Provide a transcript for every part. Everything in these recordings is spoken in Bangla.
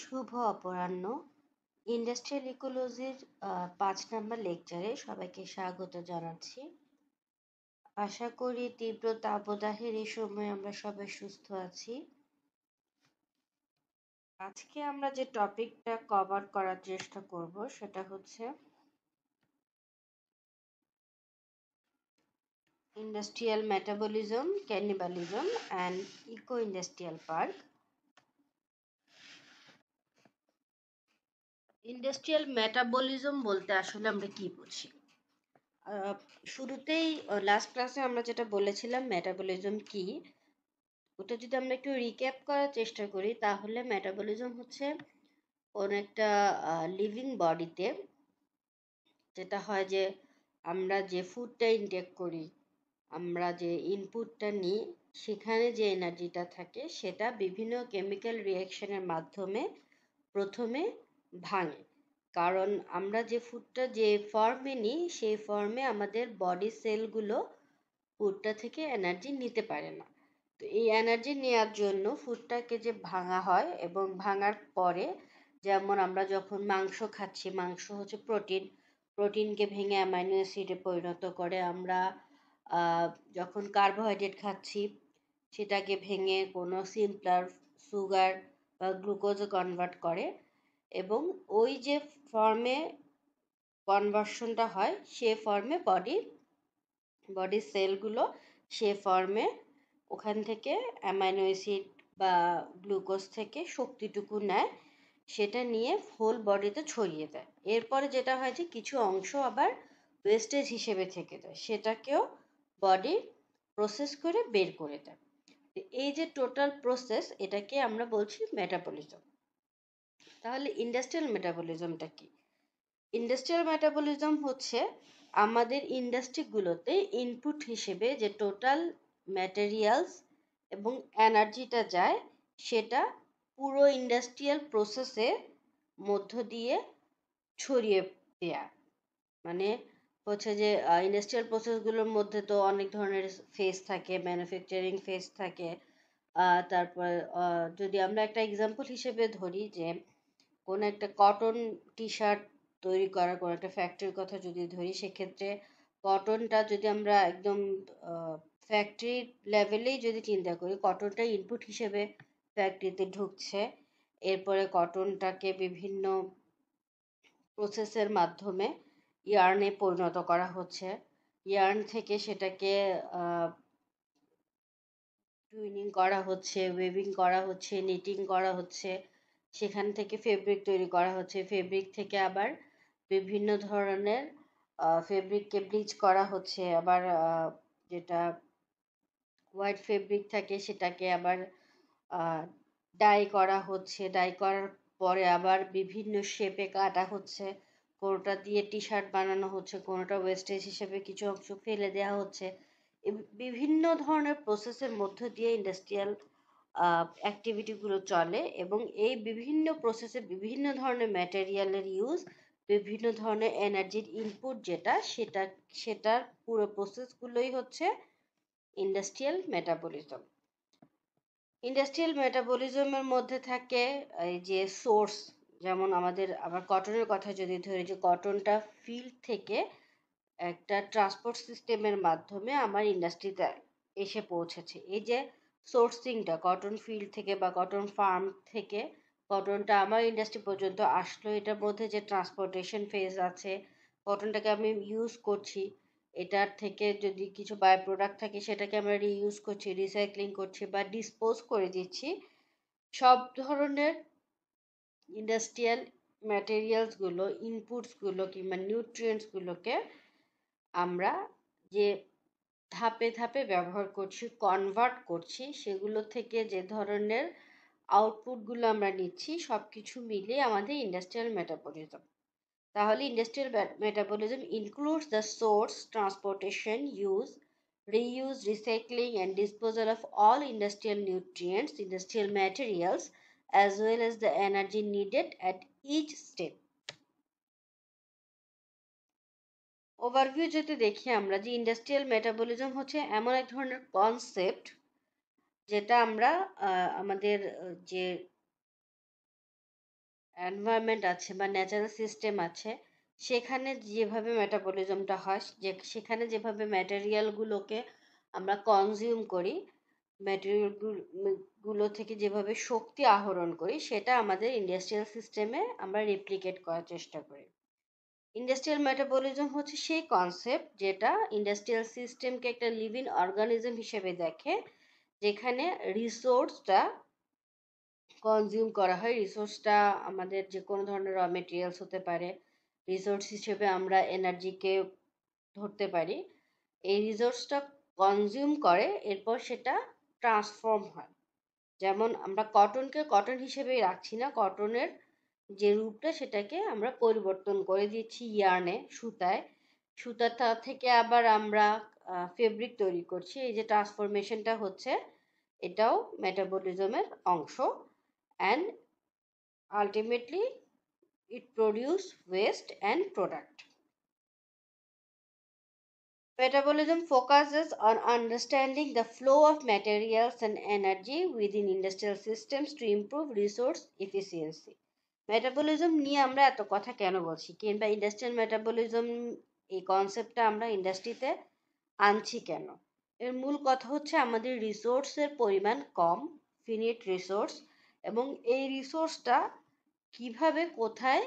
শুভ অপরাহ্ন। ইন্ডাস্ট্রিয়াল ইকোলজির ৫ নম্বর লেকচারে সবাইকে স্বাগত জানাচ্ছি। আশা করি তীব্র তাপদাহের এই সময় আমরা সবাই সুস্থ আছি। আজকে আমরা যে টপিকটা কভার করার চেষ্টা করব সেটা হচ্ছে industrial metabolism, cannibalism and eco industrial park. Industrial metabolism বলতে আসলে আমরা কি বুঝি? শুরুতেই লাস্ট ক্লাসে আমরা যেটা বলেছিলাম মেটাবলিজম কি, ওটা যদি আমরা একটু রিক্যাপ করার চেষ্টা করি তাহলে মেটাবলিজম হচ্ছে কোনো একটা লিভিং বডিতে যেটা হয় যে আমরা যে ফুডটা ইনটেক করি, আমরা যে ইনপুটটা নিই, সেখানে যে এনার্জিটা থাকে সেটা বিভিন্ন কেমিক্যাল রিয়াকশনের মাধ্যমে প্রথমে ভাঙে। কারণ আমরা যে ফুডটা যে ফর্মে নিই সেই ফর্মে আমাদের বডি সেলগুলো ফুডটা থেকে এনার্জি নিতে পারে না। তো এই এনার্জি নেওয়ার জন্য ফুডটাকে যে ভাঙা হয় এবং ভাঙার পরে যেমন আমরা যখন মাংস খাচ্ছি, মাংস হচ্ছে প্রোটিনকে ভেঙে অ্যামাইনো অ্যাসিডে পরিণত করে। আমরা যখন কার্বোহাইড্রেট খাচ্ছি সেটাকে ভেঙে কোনো সিম্পলার সুগার বা গ্লুকোজে কনভার্ট করে এবং ওই যে ফর্মে কনভার্সনটা হয় সে ফর্মে বডির সেলগুলো সে ফর্মে ওখান থেকে অ্যামাইনো অ্যাসিড বা গ্লুকোজ থেকে শক্তিটুকু নেয়, সেটা নিয়ে হোল বডিতে ছড়িয়ে দেয়। এরপরে যেটা হয় যে কিছু অংশ আবার ওয়েস্টেজ হিসেবে থেকে যায়, সেটাকেও বডি প্রসেস করে বের করে দেয়। এই যে টোটাল প্রসেস, এটাকে আমরা বলছি মেটাবলিজম। তাহলে ইন্ডাস্ট্রিয়াল মেটাবলিজমটা কি? ইন্ডাস্ট্রিয়াল মেটাবলিজম হচ্ছে আমাদের ইন্ডাস্ট্রিগুলোতে ইনপুট হিসেবে যে টোটাল ম্যাটেরিয়ালস এবং এনার্জিটা যায় সেটা পুরো ইন্ডাস্ট্রিয়াল প্রসেসের মধ্য দিয়ে ছড়িয়ে দেয়া। মানে হচ্ছে যে ইন্ডাস্ট্রিয়াল প্রসেসগুলোর মধ্যে তো অনেক ধরনের ফেজ থাকে, ম্যানুফ্যাকচারিং ফেজ থাকে। তারপর যদি আমরা একটা এক্সাম্পল হিসেবে ধরি যে কোনো একটা কটন টি শার্ট তৈরি করার কোনো একটা ফ্যাক্টরির কথা যদি ধরি, সেক্ষেত্রে কটনটা যদি আমরা একদম ফ্যাক্টরি লেভেলেই যদি চিন্তা করি, কটনটা ইনপুট হিসেবে ফ্যাক্টরিতে ঢুকছে। এরপরে কটনটাকে বিভিন্ন প্রসেসের মাধ্যমে ইয়ার্নে পরিণত করা হচ্ছে। ইয়ার্ন থেকে সেটাকে টুইনিং করা হচ্ছে, ওয়েভিং করা হচ্ছে, নিটিং করা হচ্ছে, সেখান থেকে ফেব্রিক তৈরি করা হচ্ছে। ফেব্রিক থেকে আবার বিভিন্ন ধরনের ফেব্রিককে ব্লিচ করা হচ্ছে। আবার যেটা হোয়াইট ফেব্রিক থাকে সেটাকে আবার ডাই করা হচ্ছে। ডাই করার পরে আবার বিভিন্ন শেপে কাটা হচ্ছে। কোনোটা দিয়ে টি শার্ট বানানো হচ্ছে, কোনোটা ওয়েস্টেজ হিসেবে কিছু অংশ ফেলে দেওয়া হচ্ছে। বিভিন্ন ধরনের প্রসেসের মধ্য দিয়ে ইন্ডাস্ট্রিয়াল অ্যাক্টিভিটিগুলো চলে এবং এই বিভিন্ন প্রসেসে বিভিন্ন ধরনের ম্যাটেরিয়ালের ইউজ, বিভিন্ন ধরনের এনার্জির ইনপুট সেটার পুরো প্রসেসগুলোই হচ্ছে ইন্ডাস্ট্রিয়াল মেটাবলিজম। ইন্ডাস্ট্রিয়াল মেটাবলিজমের মধ্যে থাকে এই যে সোর্স, যেমন আবার কটনের কথা যদি ধরি, যে কটনটা ফিল্ড থেকে একটা ট্রান্সপোর্ট সিস্টেমের মাধ্যমে আমার ইন্ডাস্ট্রিতে এসে পৌঁছেছে। এই যে সোর্সিংটা কটন ফিল্ড থেকে বা কটন ফার্ম থেকে কটনটা আমার ইন্ডাস্ট্রি পর্যন্ত আসলো, এটার মধ্যে যে ট্রান্সপোর্টেশন ফেজ আছে, কটনটাকে আমি ইউজ করছি, এটার থেকে যদি কিছু বাই প্রোডাক্ট থাকে সেটাকে আমরা রিইউজ করছি, রিসাইক্লিং করছি বা ডিসপোজ করে দিচ্ছি। সব ধরনের ইন্ডাস্ট্রিয়াল ম্যাটেরিয়ালসগুলো, ইনপুটসগুলো কিংবা নিউট্রিয়েন্টসগুলোকে আমরা যে ধাপে ধাপে ব্যবহার করছি, কনভার্ট করছি, সেগুলো থেকে যে ধরনের আউটপুটগুলো আমরা নিচ্ছি সব কিছু মিলিয়ে আমাদের ইন্ডাস্ট্রিয়াল মেটাবলিজম। তাহলে industrial metabolism includes the source, transportation, use, reuse, recycling and disposal of all industrial nutrients, industrial materials, as well as the energy needed at each step. Overview যদি দেখি আমরা, যে ইন্ডাস্ট্রিয়াল মেটাবলিজম হচ্ছে এমন এক ধরনের কনসেপ্ট যেটা আমরা আমাদের যে এনভায়রনমেন্ট আছে বা ন্যাচারাল সিস্টেম আছে, সেখানে যেভাবে মেটাবলিজমটা হয়, সেখানে যেভাবে ম্যাটেরিয়ালগুলোকে আমরা কনজিউম করি, ম্যাটেরিয়ালগুলো থেকে যেভাবে শক্তি আহরণ করি, সেটা আমাদের ইন্ডাস্ট্রিয়াল সিস্টেমে আমরা রেপ্লিকেট করার চেষ্টা করি। ইন্ডাস্ট্রিয়াল মেটাবলিজম হচ্ছে সেই কনসেপ্ট যেটা ইন্ডাস্ট্রিয়াল সিস্টেমকে একটা লিভিং অর্গানিজম হিসেবে দেখে, যেখানে রিসোর্সটা কনজিউম করা হয়। রিসোর্সটা আমাদের যে কোনো ধরনের র মেটেরিয়ালস হতে পারে, রিসোর্স হিসেবে আমরা এনার্জিকে ধরতে পারি। এই রিসোর্সটা কনজিউম করে, এরপর সেটা ট্রান্সফর্ম হয়। যেমন আমরা কটনকে কটন হিসেবেই রাখছি না, কটনের যে রূপটা সেটাকে আমরা পরিবর্তন করে দিচ্ছি ইয়ার্নে, সুতায়। সুতা থেকে আবার আমরা ফেব্রিক তৈরি করছি। এই যে ট্রান্সফরমেশনটা হচ্ছে, এটাও মেটাবলিজমের অংশ। And ultimately it produce waste and product. Metabolism focuses on understanding the flow of materials and energy within industrial systems to improve resource efficiency. Metabolism নিয়ে আমরা এত কথা কেন বলছি, কিংবা ইন্ডাস্ট্রিয়াল মেটাবলিজম এই কনসেপ্টটা আমরা ইন্ডাস্ট্রিতে আনছি কেন? এর মূল কথা হচ্ছে আমাদের রিসোর্সের পরিমাণ কম, ফিনিট রিসোর্স, এবং এই রিসোর্সটা কিভাবে কোথায়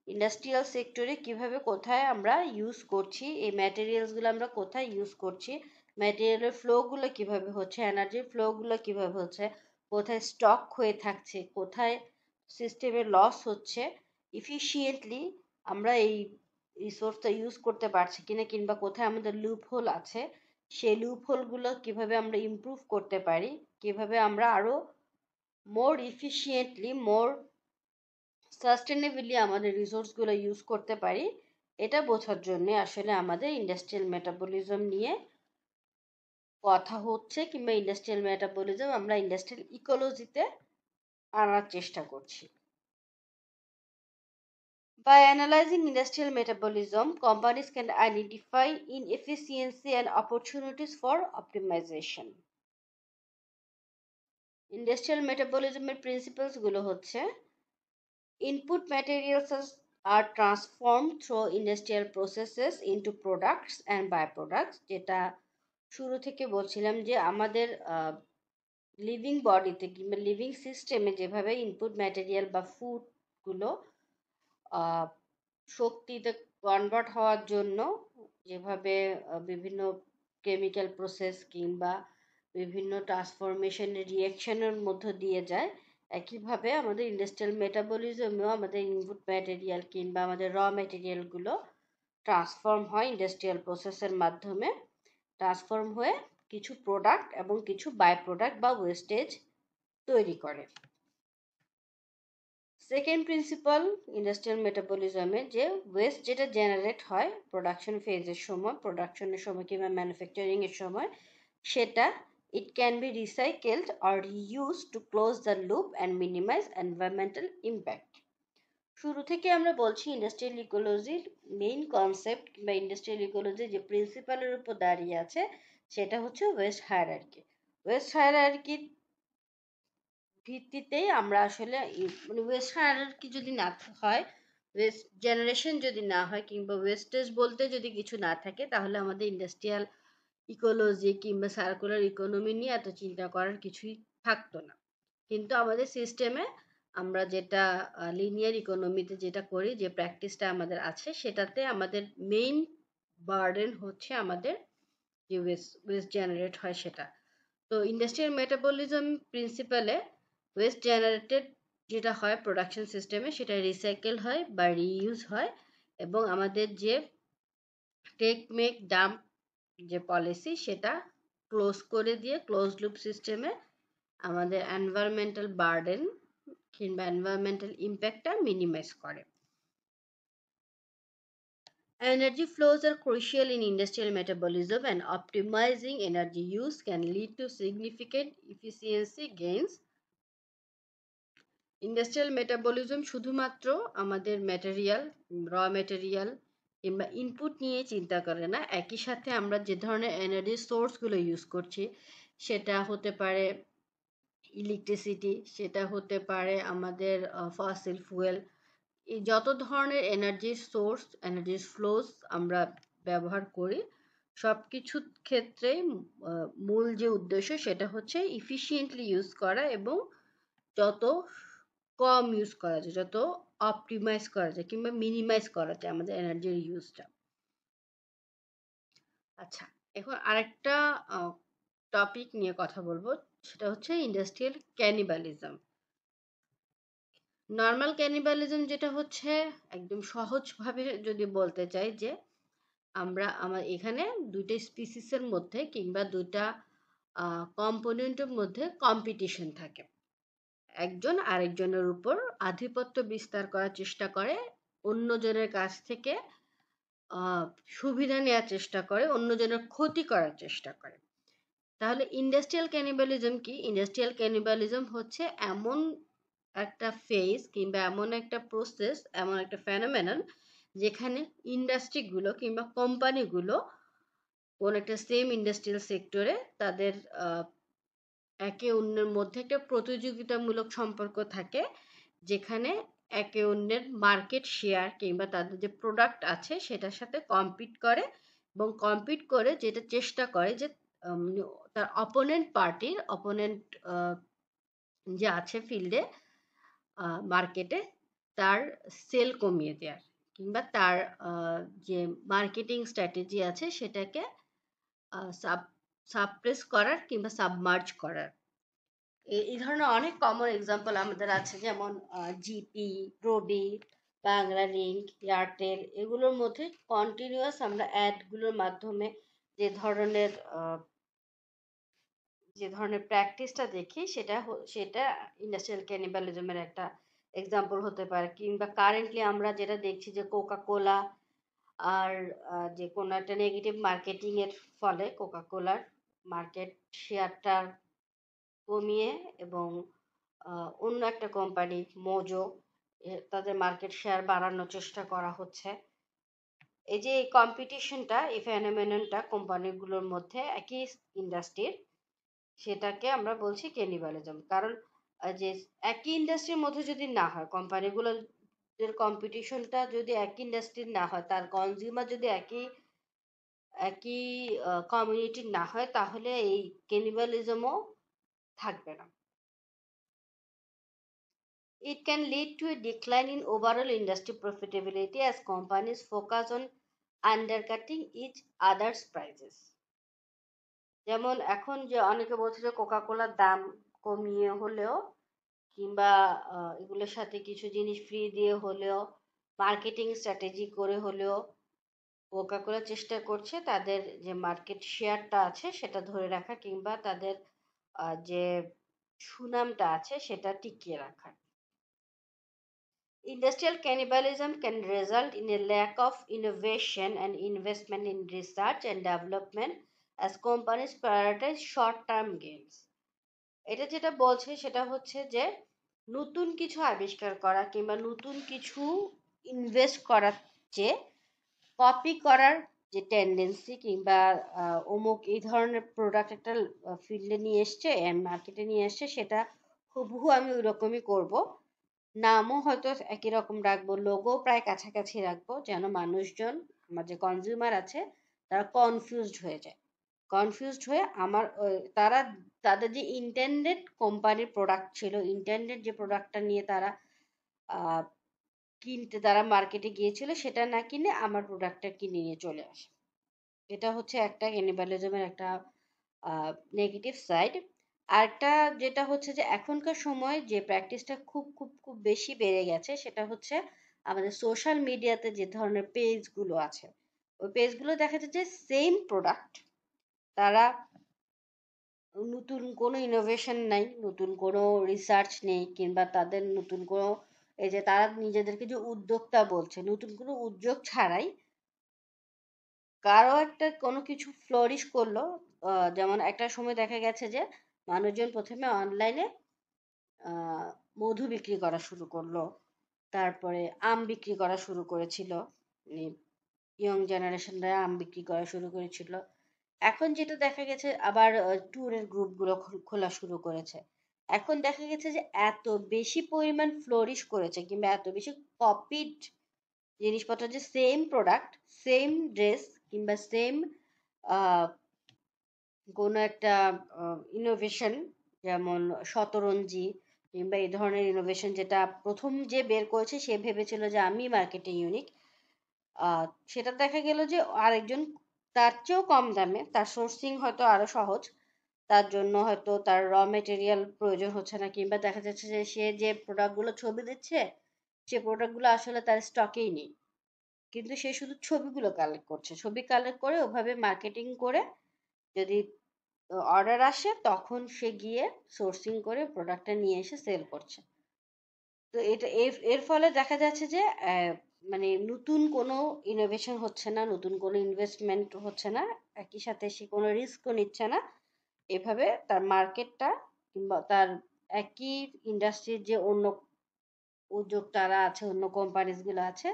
ইন্ডাস্ট্রিয়াল সেক্টরে কিভাবে কোথায় আমরা ইউজ করছি, এই ম্যাটেরিয়ালসগুলো আমরা কোথায় ইউজ করছি, ম্যাটেরিয়ালের ফ্লোগুলো কিভাবে হচ্ছে, এনার্জির ফ্লোগুলো কিভাবে হচ্ছে, কোথায় স্টক হয়ে থাকছে, কোথায় সিস্টেমে লস হচ্ছে, ইফিশিয়েন্টলি আমরা এই রিসোর্সটা ইউজ করতে পারছি কিনা, কিংবা কোথায় আমাদের লুপ হোল আছে, সেই লুপ হোলগুলো কিভাবে আমরা ইমপ্রুভ করতে পারি, কিভাবে আমরা আরো মোর ইফিশিয়েন্টলি, মোর সাস্টেনেবলি আমাদের রিসোর্সগুলো ইউজ করতে পারি, এটা বোঝার জন্য আসলে আমাদের ইন্ডাস্ট্রিয়াল মেটাবলিজম নিয়ে কথা হচ্ছে, কিংবা ইন্ডাস্ট্রিয়াল মেটাবলিজম আমরা ইন্ডাস্ট্রিয়াল ইকোলজিতে আনার চেষ্টা করছি। By analyzing industrial metabolism, companies can identify inefficiency and opportunities for optimization. Industrial মেটাবলিজমের প্রিন্সিপালসগুলো হচ্ছে: input materials are transformed through industrial processes into products and byproducts, যেটা শুরু থেকে বলছিলাম যে আমাদের লিভিং বডিতে কিংবা লিভিং সিস্টেমে যেভাবে ইনপুট ম্যাটেরিয়াল বা ফুডগুলো শক্তিতে কনভার্ট হওয়ার জন্য যেভাবে বিভিন্ন কেমিক্যাল প্রসেস কিংবা বিভিন্ন ট্রান্সফরমেশনের রিয়াকশনের মধ্য দিয়ে যায়, একইভাবে আমাদের ইন্ডাস্ট্রিয়াল মেটাবলিজমেও আমাদের ইনপুট ম্যাটেরিয়াল কিংবা আমাদের র ম্যাটেরিয়ালগুলো ট্রান্সফর্ম হয় ইন্ডাস্ট্রিয়াল প্রসেসের মাধ্যমে, ট্রান্সফর্ম হয়ে কিছু প্রোডাক্ট এবং কিছু বাই প্রোডাক্ট বা ওয়েস্টেজ তৈরি করে। সেকেন্ড প্রিন্সিপাল ইন্ডাস্ট্রিয়াল মেটাবলিজমে, যে ওয়েস্ট যেটা জেনারেট হয় প্রোডাকশন ফেজের সময়, প্রোডাকশনের সময় কিংবা ম্যানুফ্যাকচারিংয়ের সময়, সেটা it can be recycled or reused to close the loop and minimize environmental impact. শুরু থেকে আমরা বলছি ইন্ডাস্ট্রিয়াল ইকোলজির মেইন কনসেপ্ট কিংবা ইন্ডাস্ট্রিয়াল ইকোলজি যে প্রিন্সিপালের উপর দাঁড়িয়ে আছে, সেটা হচ্ছে ওয়েস্ট হায়ারার্কি। ওয়েস্ট হায়ারার্কির ভিত্তিতেই আমরা আসলে মানে ওয়েস্ট হায়ারার্কি যদি না হয়, ওয়েস্ট জেনারেশন যদি না হয়, কিংবা ওয়েস্টেজ বলতে যদি কিছু না থাকে, তাহলে আমাদের ইন্ডাস্ট্রিয়াল ইকোলজি কিংবা সার্কুলার ইকোনমি নিয়ে এত চিন্তা করার কিছুই থাকতো না। কিন্তু আমাদের সিস্টেমে আমরা যেটা লিনিয়ার ইকোনমিতে যেটা করি, যে প্র্যাকটিসটা আমাদের আছে, সেটাতে আমাদের মেইন বার্ডেন হচ্ছে আমাদের যে ওয়েস্ট জেনারেট হয় সেটা। তো ইন্ডাস্ট্রিয়াল মেটাবলিজম প্রিন্সিপালে ওয়েস্ট জেনারেটেড যেটা হয় প্রোডাকশন সিস্টেমে, সেটা রিসাইকেল হয় বা রিইউজ হয়, এবং আমাদের যে টেক মেক ডাম্প যে পলিসি, সেটা ক্লোজ করে দিয়ে ক্লোজ লুপ সিস্টেমে আমাদের এনভায়রনমেন্টাল বার্ডেন কিংবা এনভায়রনমেন্টাল ইম্প্যাক্টটা মিনিমাইজ করে। Energy flows are crucial in industrial metabolism, and optimizing energy use can lead to significant efficiency gains. Industrial metabolism শুধুমাত্র আমাদের ম্যাটেরিয়াল, র ম্যাটেরিয়াল কিংবা ইনপুট নিয়ে চিন্তা করে না, একই সাথে আমরা যে ধরনের এনার্জি সোর্সগুলো ইউজ করছি, সেটা হতে পারে ইলেকট্রিসিটি, সেটা হতে পারে আমাদের ফসিল ফুয়েল, এই যত ধরনের এনার্জি সোর্স, এনার্জি ফ্লোস আমরা ব্যবহার করি, সব কিছুর ক্ষেত্রেই মূল যে উদ্দেশ্য সেটা হচ্ছে ইফিশিয়েন্টলি ইউজ করা এবং যত কম ইউজ করা যায়, যত অপটিমাইজ করা যায় কিংবা মিনিমাইজ করা যায় আমাদের এনার্জির ইউজটা। আচ্ছা, এখন আরেকটা টপিক নিয়ে কথা বলবো, সেটা হচ্ছে ইন্ডাস্ট্রিয়াল ক্যানিবালিজম। নর্মাল ক্যানিবালিজম যেটা হচ্ছে, একদম সহজভাবে যদি বলতে চাই, যে আমার এখানে দুইটা স্পিসিসের মধ্যে কিংবা দুইটা কম্পোনেন্টের মধ্যে কম্পিটিশন থাকে, একজন আরেকজনের উপর আধিপত্য বিস্তার করার চেষ্টা করে, অন্যজনের কাছ থেকে সুবিধা নেওয়ার চেষ্টা করে, অন্যজনের ক্ষতি করার চেষ্টা করে। তাহলে ইন্ডাস্ট্রিয়াল ক্যানিবালিজম কি? ইন্ডাস্ট্রিয়াল ক্যানিবালিজম হচ্ছে এমন একটা ফেজ কিংবা এমন একটা প্রসেস, এমন একটা ফেনোমেনন, যেখানে ইন্ডাস্ট্রিগুলো কিংবা কোম্পানিগুলো কোন একটা সেম ইন্ডাস্ট্রিয়াল সেক্টরে তাদের একে অন্যের মধ্যে একটা প্রতিযোগিতামূলক সম্পর্ক থাকে, যেখানে একে অন্যের মার্কেট শেয়ার কিংবা তাদের যে প্রোডাক্ট আছে সেটার সাথে কম্পিট করে, এবং কম্পিট করে যেটা চেষ্টা করে যে তার অপোনেন্ট যে আছে ফিল্ডে, মার্কেটে, তার সেল কমিয়ে দেওয়ার কিংবা তার যে মার্কেটিং স্ট্র্যাটেজি আছে সেটাকে সাপ্রেস করার কিংবা সাবমার্জ করার। এই ধরনের অনেক কমন এক্সাম্পল আমাদের আছে, যেমন জিপি, রবি, বাংলা লিংক, এয়ারটেল, এগুলোর মধ্যে কন্টিনিউয়াস আমরা অ্যাডগুলোর মাধ্যমে যে ধরনের প্র্যাকটিসটা দেখি, সেটা ইন্ডাস্ট্রিয়াল ক্যানিবালিজমের একটা এক্সাম্পল হতে পারে। কিংবা কারেন্টলি আমরা যেটা দেখছি যে কোকা কোলা আর যে কোনো একটা নেগেটিভ মার্কেটিং এর ফলে কোকা কোলার মার্কেট শেয়ারটা কমিয়ে এবং অন্য একটা কোম্পানি মোজো, তাদের মার্কেট শেয়ার বাড়ানোর চেষ্টা করা হচ্ছে। এই যে কম্পিটিশনটা, এই ফেনোমেননটা কোম্পানিগুলোর মধ্যে একই ইন্ডাস্ট্রির, সেটাকে আমরা বলছি ক্যানিবালিজম। কারণ যে একই ইন্ডাস্ট্রির মধ্যে যদি না হয়, কোম্পানিগুলোর কম্পিটিশনটা যদি একই ইন্ডাস্ট্রির না হয়, তার কনজিউমার যদি একই একই কমিউনিটির না হয়, তাহলে এই ক্যানিবালিজমও থাকবে না। It can lead to a decline in overall industry profitability as companies focus on undercutting each other's prices. যেমন এখন যে অনেকে বলছে যে কোকা কোলার দাম কমিয়ে হলেও কিংবা এগুলোর সাথে কিছু জিনিস ফ্রি দিয়ে হলেও, মার্কেটিং স্ট্র্যাটেজি করে হলেও কোকা কোলা চেষ্টা করছে তাদের যে মার্কেট শেয়ারটা আছে সেটা ধরে রাখা কিংবা তাদের যে সুনামটা আছে সেটা টিকিয়ে রাখা। Industrial cannibalism can result in a lack of innovation and investment in research and development as companies prioritize short-term gains. এটা যেটা বলছে সেটা হচ্ছে যে নতুন কিছু আবিষ্কার করা কিংবা নতুন কিছু ইনভেস্ট করার চেয়ে কপি করার যে টেন্ডেন্সি, কিংবা অমুক এই ধরনের প্রোডাক্ট একটা ফিল্ডে নিয়ে এসছে, মার্কেটে নিয়ে এসছে, সেটা হুবহু আমি ওই রকমই করবো, নামও হয়তো একই রকম রাখবো, লোগো প্রায় কাছাকাছি রাখবো, যেন মানুষজন, আমার যে কনজিউমার আছে, তারা কনফিউজড হয়ে যায়। কনফিউজড হয়ে তারা তাদের যে ইন্টেন্ডেড কোম্পানির প্রোডাক্ট ছিল, ইন্টেন্ডেড যে প্রোডাক্টটা নিয়ে তারা তারা মার্কেটে গিয়েছিল, সেটা না কিনে আমার প্রোডাক্টটা কিনে নিয়ে চলে আসে। এটা হচ্ছে একটা ক্যানিবালিজমের একটা নেগেটিভ সাইড। আরেকটা যেটা হচ্ছে যে এখনকার সময় যে প্র্যাকটিসটা খুব খুব খুব বেশি বেড়ে গেছে, সেটা হচ্ছে আমাদের সোশ্যাল মিডিয়াতে যে ধরনের পেজগুলো আছে, ওই পেজগুলো দেখা যায় যে সেম প্রোডাক্ট, তারা নতুন কোনো ইনোভেশন নাই, নতুন কোনো রিসার্চ নেই, কিংবা তাদের নতুন কোনো, এই যে তারা নিজেদেরকে যে উদ্যোক্তা বলছে, নতুন কোনো উদ্যোগ ছাড়াই কারো একটা কোনো কিছু ফ্লোরিশ করলো। যেমন একটা সময় দেখা গেছে যে মানুষজন প্রথমে অনলাইনে মধু বিক্রি করা শুরু করলো, তারপরে আম বিক্রি করা শুরু করেছিল, ইয়ং জেনারেশনরা আম বিক্রি করা শুরু করেছিল। এখন যেটা দেখা গেছে, আবার ট্যুরের গ্রুপগুলো খোলা শুরু করেছে। এখন দেখা গেছে যে এত বেশি পরিমাণ ফ্লোরিশ করেছে কিংবা এত বেশি কপিড জিনিসপত্র, যে সেম প্রোডাক্ট, সেম ড্রেস কিংবা সেম কোনো একটা ইনোভেশন, যেমন শতরঞ্জি কিংবা এই ধরনের ইনোভেশন, যেটা প্রথম যে বের করেছে সে ভেবেছিল যে আমি মার্কেটে ইউনিক, সেটা দেখা গেল যে আরেকজন তার চেয়েও কম দামে, তার সোর্সিং হয়তো আরো সহজ, তার জন্য হয়তো তার র মেটেরিয়াল প্রয়োজন হচ্ছে না, কিংবা দেখা যাচ্ছে যে সে যে প্রোডাক্টগুলো ছবি দিচ্ছে সে প্রোডাক্টগুলো আসলে তার স্টকেই নেই, কিন্তু সে শুধু ছবিগুলো কালেক্ট করছে, ছবি কালেক্ট করে ওভাবে মার্কেটিং করে যদি অর্ডার আসে তখন সে গিয়ে সোর্সিং করে প্রোডাক্টটা নিয়ে এসে সেল করছে। তো এটা এর ফলে দেখা যাচ্ছে যে মানে নতুন কোনো ইনোভেশন হচ্ছে না, নতুন কোনো ইনভেস্টমেন্ট হচ্ছে না, একই সাথে সে কোনো রিস্কও নিচ্ছে না। এভাবে তার মার্কেটটা কিংবা তার একই ইন্ডাস্ট্রির যে অন্য উদ্যোক্তারা আছে, অন্য কোম্পানিজ গুলো আছে,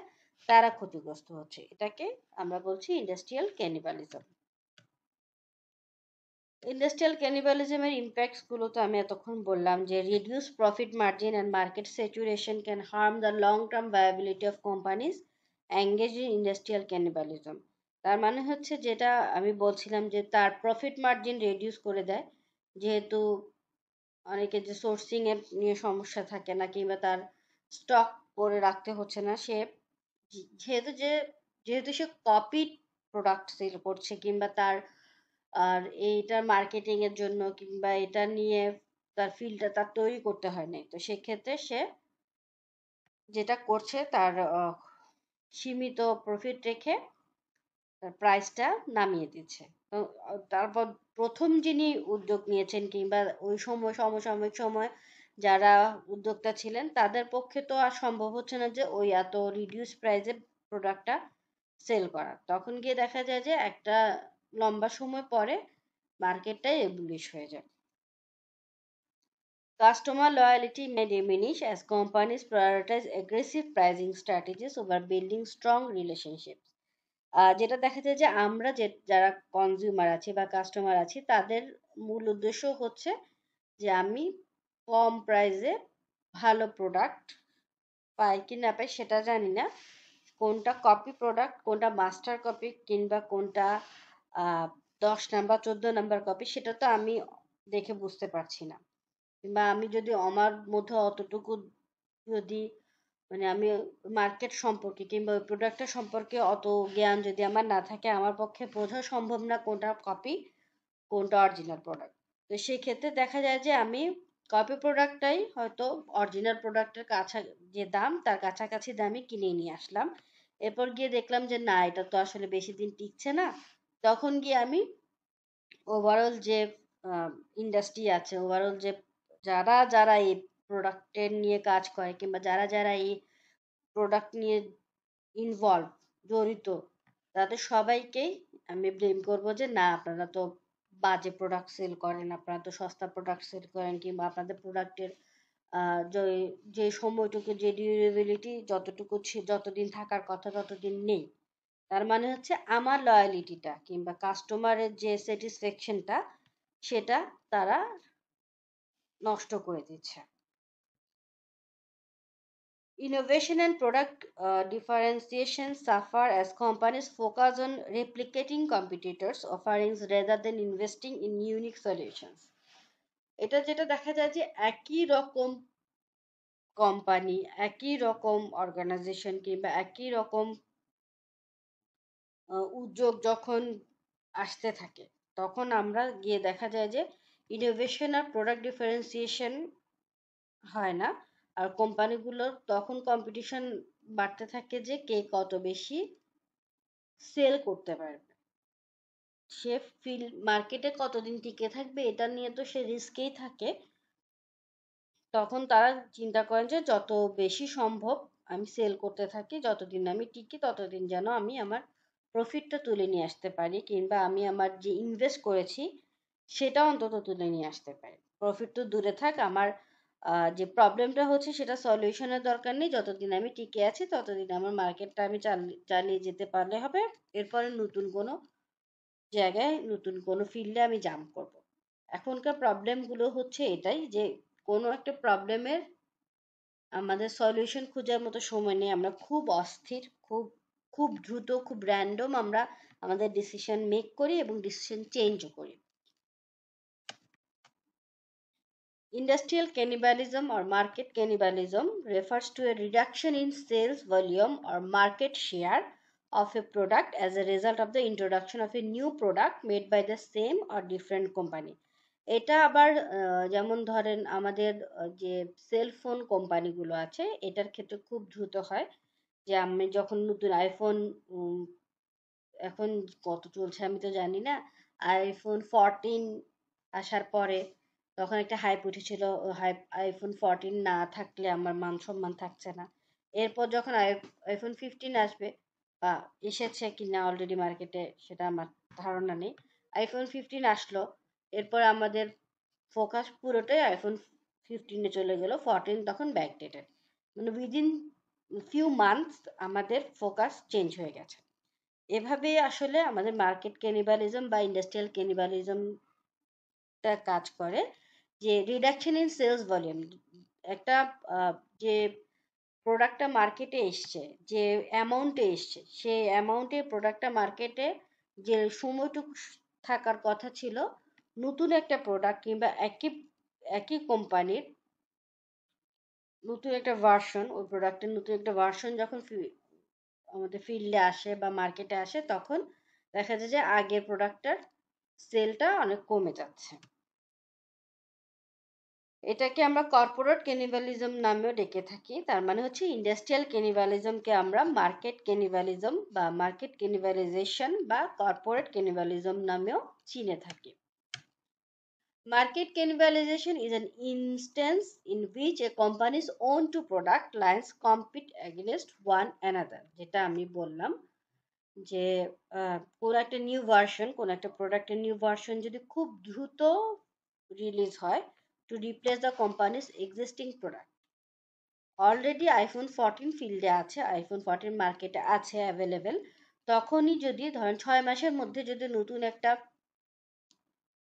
তারা ক্ষতিগ্রস্ত হচ্ছে। এটাকে আমরা বলছি ইন্ডাস্ট্রিয়াল ক্যানিবালিজম। ইন্ডাস্ট্রিয়াল ক্যানিবালিজমের ইম্প্যাক্টস গুলো তো আমি এতক্ষণ বললাম, যে reduce profit margin and market saturation can harm the long term viability of companies engage in industrial cannibalism. তার মানে হচ্ছে, যেটা আমি বলছিলাম, যে তার প্রফিট মার্জিন রিডিউস করে দেয়, যেহেতু অনেকে যে সোর্সিং এর নিয়ে সমস্যা থাকে না কিংবা তার স্টক করে রাখতে হচ্ছে না, সে যেহেতু যে যেহেতু সে কপি প্রোডাক্ট সেল করছে কিংবা তার আর এইটার মার্কেটিং এর জন্য কিংবা এটা নিয়ে তার ফিল্ডটা তার তৈরি করতে হয় নাই, তো সেক্ষেত্রে সে যেটা করছে তার সীমিত প্রফিট রেখে তার প্রাইসটা নামিয়ে দিচ্ছে। তো তারপর প্রথম যিনি উদ্যোগ নিয়েছেন কিংবা ওই সময় সমসাময়িক সময় যারা উদ্যোক্তা ছিলেন, তাদের পক্ষে তো আর সম্ভব হচ্ছে না যে ওই এত রিডিউস প্রাইসে প্রোডাক্টটা সেল করা। তখন গিয়ে দেখা যায় যে একটা লম্বা সময় পরে মার্কেটটাই এবুলিশ হয়ে যায়। Customer loyalty may diminish as companies prioritize aggressive pricing strategies over building strong relationships. যেটা দেখা যায় যে আমরা যে যারা কনজিউমার আছি বা কাস্টমার আছি, তাদের মূল উদ্দেশ্য হচ্ছে যে আমি কম প্রাইসে ভালো প্রোডাক্ট পাই কি না পাই সেটা জানি না, কোনটা কপি প্রোডাক্ট, কোনটা মাস্টার কপি কিংবা কোনটা 10 নাম্বার 14 নাম্বার কপি, সেটা তো আমি দেখে বুঝতে পারছি না। কিংবা আমি যদি আমার মধ্যে অতটুকু যদি মানে আমি মার্কেট সম্পর্কে কিংবা ওই প্রোডাক্টটা সম্পর্কে অত জ্ঞান যদি আমার না থাকে, আমার পক্ষে বোঝা সম্ভব না কোনটা কপি কোনটা অরিজিনাল প্রোডাক্ট। তো সেই ক্ষেত্রে দেখা যায় যে আমি কপি প্রোডাক্টটাই হয়তো অরিজিনাল প্রোডাক্টের কাছা যে দাম তার কাছাকাছি দামে কিনে নিয়ে আসলাম, এরপর গিয়ে দেখলাম যে না, এটা তো আসলে বেশি দিন টিকছে না, তখন গিয়ে আমি ওভারঅল যে ইন্ডাস্ট্রি আছে, ওভারঅল যে যারা যারা এই প্রোডাক্টের নিয়ে কাজ করে কিংবা যারা যারা এই প্রোডাক্ট নিয়ে ইনভলভ, জড়িত, তাদের সবাইকেই আমি ব্লেম করব যে না, আপনারা তো বাজে প্রোডাক্ট সেল করেন, আপনারা তো সস্তা প্রোডাক্ট সেল করেন, কিংবা আপনাদের প্রোডাক্টের যে যে সময়টুকু, যে ডিউরেবিলিটি যতটুকু যতদিন থাকার কথা ততদিন নেই। তার মানে হচ্ছে আমার লয়ালিটিটা কিংবা কাস্টমারের যে স্যাটিসফ্যাকশনটা, সেটা তারা নষ্ট করে দিচ্ছে। Innovation and product differentiation suffer as companies focus on replicating competitors' offerings rather than investing in unique solutions. এটা যেটা দেখা যায় যে একই রকম কোম্পানি, একই রকম অর্গানাইজেশন কিংবা একই রকম উদ্যোগ যখন আসতে থাকে, তখন আমরা গিয়ে দেখা যায় যে ইনোভেশন আর প্রোডাক্ট ডিফারেন্সিয়েশন হয় না। আর কোম্পানিগুলোর তখন কম্পিটিশন বাড়তে থাকে যে কে কত বেশি সেল করতে পারবে, সে মার্কেটে কতদিন টিকে থাকবে এটা নিয়ে তো সে রিস্কেই থাকে। তখন তারা চিন্তা করেন যে যত বেশি সম্ভব আমি সেল করতে থাকি, যতদিন আমি টিকি ততদিন যেন আমি আমার প্রফিটটা তুলে নিয়ে আসতে পারি, কিংবা আমি আমার যে ইনভেস্ট করেছি সেটা অন্তত তুলে নিয়ে আসতে পারি। প্রফিট তো দূরে থাক, আমার যে প্রবলেমটা হচ্ছে সেটা সলিউশনের দরকার নেই, যতদিন আমি টিকে আছি ততদিন আমার মার্কেটটা আমি চালিয়ে যেতে পারলে হবে, এরপরে নতুন কোনো জায়গায় নতুন কোনো ফিল্ডে আমি জাম্প করব। এখনকার প্রবলেমগুলো হচ্ছে এটাই, যে কোনো একটা প্রবলেমের আমাদের সলিউশন খোঁজার মতো সময় নেই, আমরা খুব অস্থির, খুব খুব দ্রুত, খুব র্যান্ডম আমরা আমাদের ডিসিশন মেক করি এবং ডিসিশন চেঞ্জও করি। Industrial cannibalism or market cannibalism refers to a reduction in sales volume or market share of a product as a result of the introduction of a new product made by the same or different company. এটা আবার যেমন ধরেন আমাদের যে সেলফোন কোম্পানিগুলো আছে এটার ক্ষেত্রে খুব দ্রুত হয়, যে আমি যখন নতুন আইফোন এখন কত চলছে আমি তো জানি না, আইফোন 14 আসার পরে তখন একটা হাইপ উঠেছিল, হাইপ আইফোন 14 না থাকলে আমার মান সম্মান থাকছে না। এরপর যখন আইফোন 15 আসবে বা এসেছে কিনা অলরেডি মার্কেটে সেটা আমার ধারণা নেই, আইফোন 15 আসলো, এরপর আমাদের ফোকাস পুরোটাই আইফোন 15-এ চলে গেল, 14 তখন ব্যাকডেটেড, মানে উইদিন ফিউ মান্থস আমাদের ফোকাস চেঞ্জ হয়ে গেছে। এভাবে আসলে আমাদের মার্কেট ক্যানিবালিজম বা ইন্ডাস্ট্রিয়াল ক্যানিবালিজমটা কাজ করে, যে রিডাকশন ইন সেলস ভলিউম, একটা যে প্রোডাক্টটা মার্কেটে এসছে, যে অ্যামাউন্টে এসছে, সেই অ্যামাউন্টে প্রোডাক্টটা মার্কেটে যে সময়টুকু থাকার কথা ছিল, নতুন একটা প্রোডাক্ট কিংবা একই একই কোম্পানির নতুন একটা ভার্সন, ওই প্রোডাক্টের নতুন একটা ভার্সন যখন আমাদের ফিল্ডে আসে বা মার্কেটে আসে, তখন দেখা যায় যে আগের প্রোডাক্টটার সেলটা অনেক কমে যাচ্ছে। এটাকে আমরা কর্পোরেট ক্যানিবালিজম নামেও ডেকে থাকি। তার মানে হচ্ছে ইন্ডাস্ট্রিয়াল ক্যানিবালিজমকে আমরা মার্কেট ক্যানিবালিজম বা মার্কেট ক্যানিবালাইজেশন বা কর্পোরেট ক্যানিবালিজম নামেও চিনে থাকি। Market cannibalization is an instance in which a company's own two product lines compete against one another, যেটা আমি বললাম যে কোন একটা নিউ ভার্সন, কোন একটা প্রোডাক্টের নিউ ভার্সন যদি খুব দ্রুত রিলিজ হয় to replace the companies existing product, already iPhone 14 ফিল্ডে আছে, আইফোন 14 মার্কেটে আছে অ্যাভেলেবেল, তখনই যদি ধরেন 6 মাসের মধ্যে যদি নতুন একটা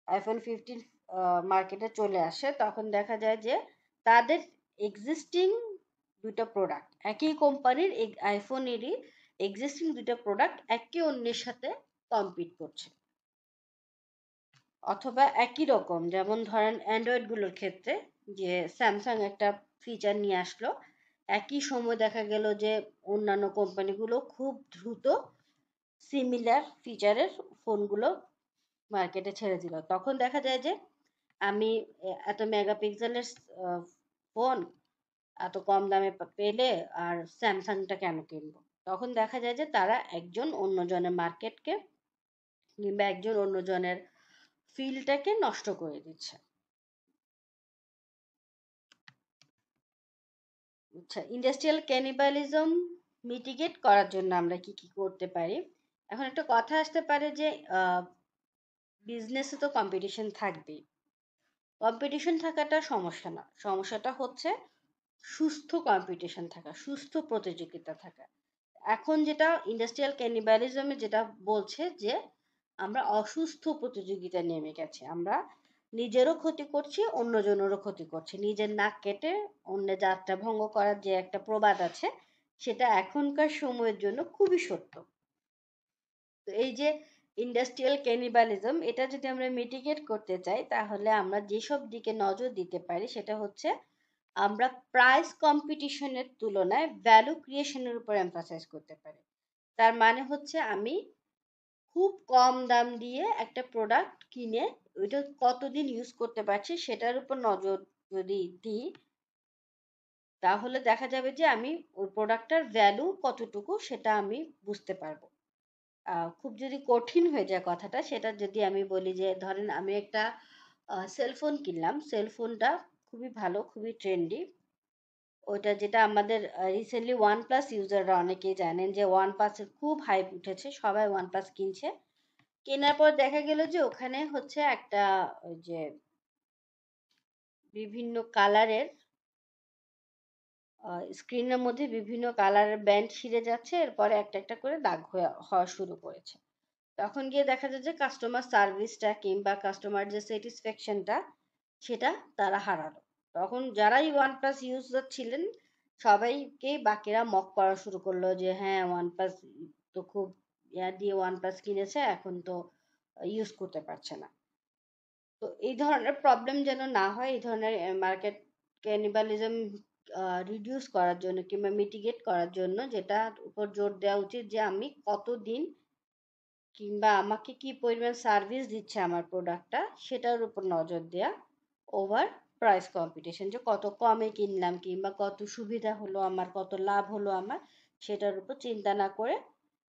আইফোন 15 মার্কেটে চলে আসে, তখন দেখা যায় যে তাদের এক্সিস্টিং দুটো প্রোডাক্ট, একই কোম্পানির আইফোনেরই এক্সিস্টিং দুটো প্রোডাক্ট একে অন্যের সাথে কম্পিট করছে, অথবা একই রকম, যেমন ধরেন অ্যান্ড্রয়েডগুলোর ক্ষেত্রে যে স্যামসাং একটা ফিচার নিয়ে আসলো, একই সময় দেখা গেল যে অন্যান্য কোম্পানিগুলো খুব দ্রুত সিমিলার ফিচারের ফোনগুলো মার্কেটে ছেড়ে দিল, তখন দেখা যায় যে আমি এত মেগাপিক্সেলের ফোন এত কম দামে পেলে আর স্যামসাংটা কেন কিনবো, তখন দেখা যায় যে তারা একজন অন্যজনের মার্কেটকে কিংবা একজন অন্যজনের ফিল্ডটাকে নষ্ট করে দিচ্ছে। আচ্ছা, ইন্ডাস্ট্রিয়াল ক্যানিবালিজম মিটিগেট করার জন্য আমরা কি কি করতে পারি? এখন একটা কথা আসতে পারে যে বিজনেসে তো কম্পিটিশন থাকবেই, কম্পিটিশন থাকাটা সমস্যা না, সমস্যাটা হচ্ছে সুস্থ কম্পিটিশন থাকা, সুস্থ প্রতিযোগিতা থাকা। এখন যেটা ইন্ডাস্ট্রিয়াল ক্যানিবালিজমে যেটা বলছে যে আমরা অসুস্থ প্রতিযোগিতা নেমে গেছি, আমরা নিজেরও ক্ষতি করছি, অন্যজনেরও ক্ষতি করছি, নিজের নাক কেটে অন্যের যাত্রা ভঙ্গ করার যে একটা প্রবাদ আছে, সেটা এখনকার সময়ের জন্য খুবই সত্য। তো এই যে ইন্ডাস্ট্রিয়াল ক্যানিবালিজম, এটা যদি আমরা মিটিগেট করতে চাই, তাহলে আমরা যেসব দিকে নজর দিতে পারি সেটা হচ্ছে আমরা প্রাইস কম্পিটিশনের তুলনায় ভ্যালু ক্রিয়েশনের উপর এমফাসাইজ করতে পারি। তার মানে হচ্ছে আমি খুব কম দাম দিয়ে একটা প্রোডাক্ট কিনে ওইটা কতদিন ইউজ করতে পারছি সেটার উপর নজর যদি দিই, তাহলে দেখা যাবে যে আমি ওই প্রোডাক্টটার ভ্যালু কতটুকু সেটা আমি বুঝতে পারবো। খুব যদি কঠিন হয়ে যায় কথাটা, সেটা যদি আমি বলি যে ধরেন আমি একটা সেলফোন কিনলাম, সেলফোনটা খুবই ভালো, খুবই ট্রেন্ডি, ওইটা যেটা আমাদের রিসেন্টলি ওয়ান প্লাস ইউজাররা অনেকেই জানেন যে ওয়ান প্লাসের খুব হাইপ উঠেছে, সবাই ওয়ান প্লাস কিনছে, কেনার পর দেখা গেল যে ওখানে হচ্ছে একটা ওই যে বিভিন্ন কালারের স্ক্রিনের মধ্যে বিভিন্ন কালারের ব্যান্ড ছিঁড়ে যাচ্ছে, এরপরে একটা একটা করে দাগ হওয়া শুরু করেছে, তখন গিয়ে দেখা যায় যে কাস্টমার সার্ভিসটা কিংবা কাস্টমার যে স্যাটিসফ্যাকশনটা সেটা তারা হারালো। তখন যারাই OnePlus ইউজার ছিলেন সবাইকেই বাকিরা মক করা শুরু করলো যে হ্যাঁ OnePlus তো খুব দিয়ে OnePlus কিনেছে, এখন তো ইউজ করতে পারছে না। তো এই ধরনের প্রবলেম যেন না হয়, এই ধরনের মার্কেট ক্যানিবালিজম রিডিউস করার জন্য কিংবা মিটিগেট করার জন্য যেটার উপর জোর দেওয়া উচিত যে আমি কতদিন কিংবা আমাকে কি পরিমাণ সার্ভিস দিচ্ছে আমার প্রোডাক্টটা সেটার উপর নজর দেওয়া ওভার প্রাইস কম্পিটিশন, যে কত কমে কিনলাম কিংবা কত সুবিধা হলো আমার, কত লাভ হলো আমার, সেটার উপর চিন্তা না করে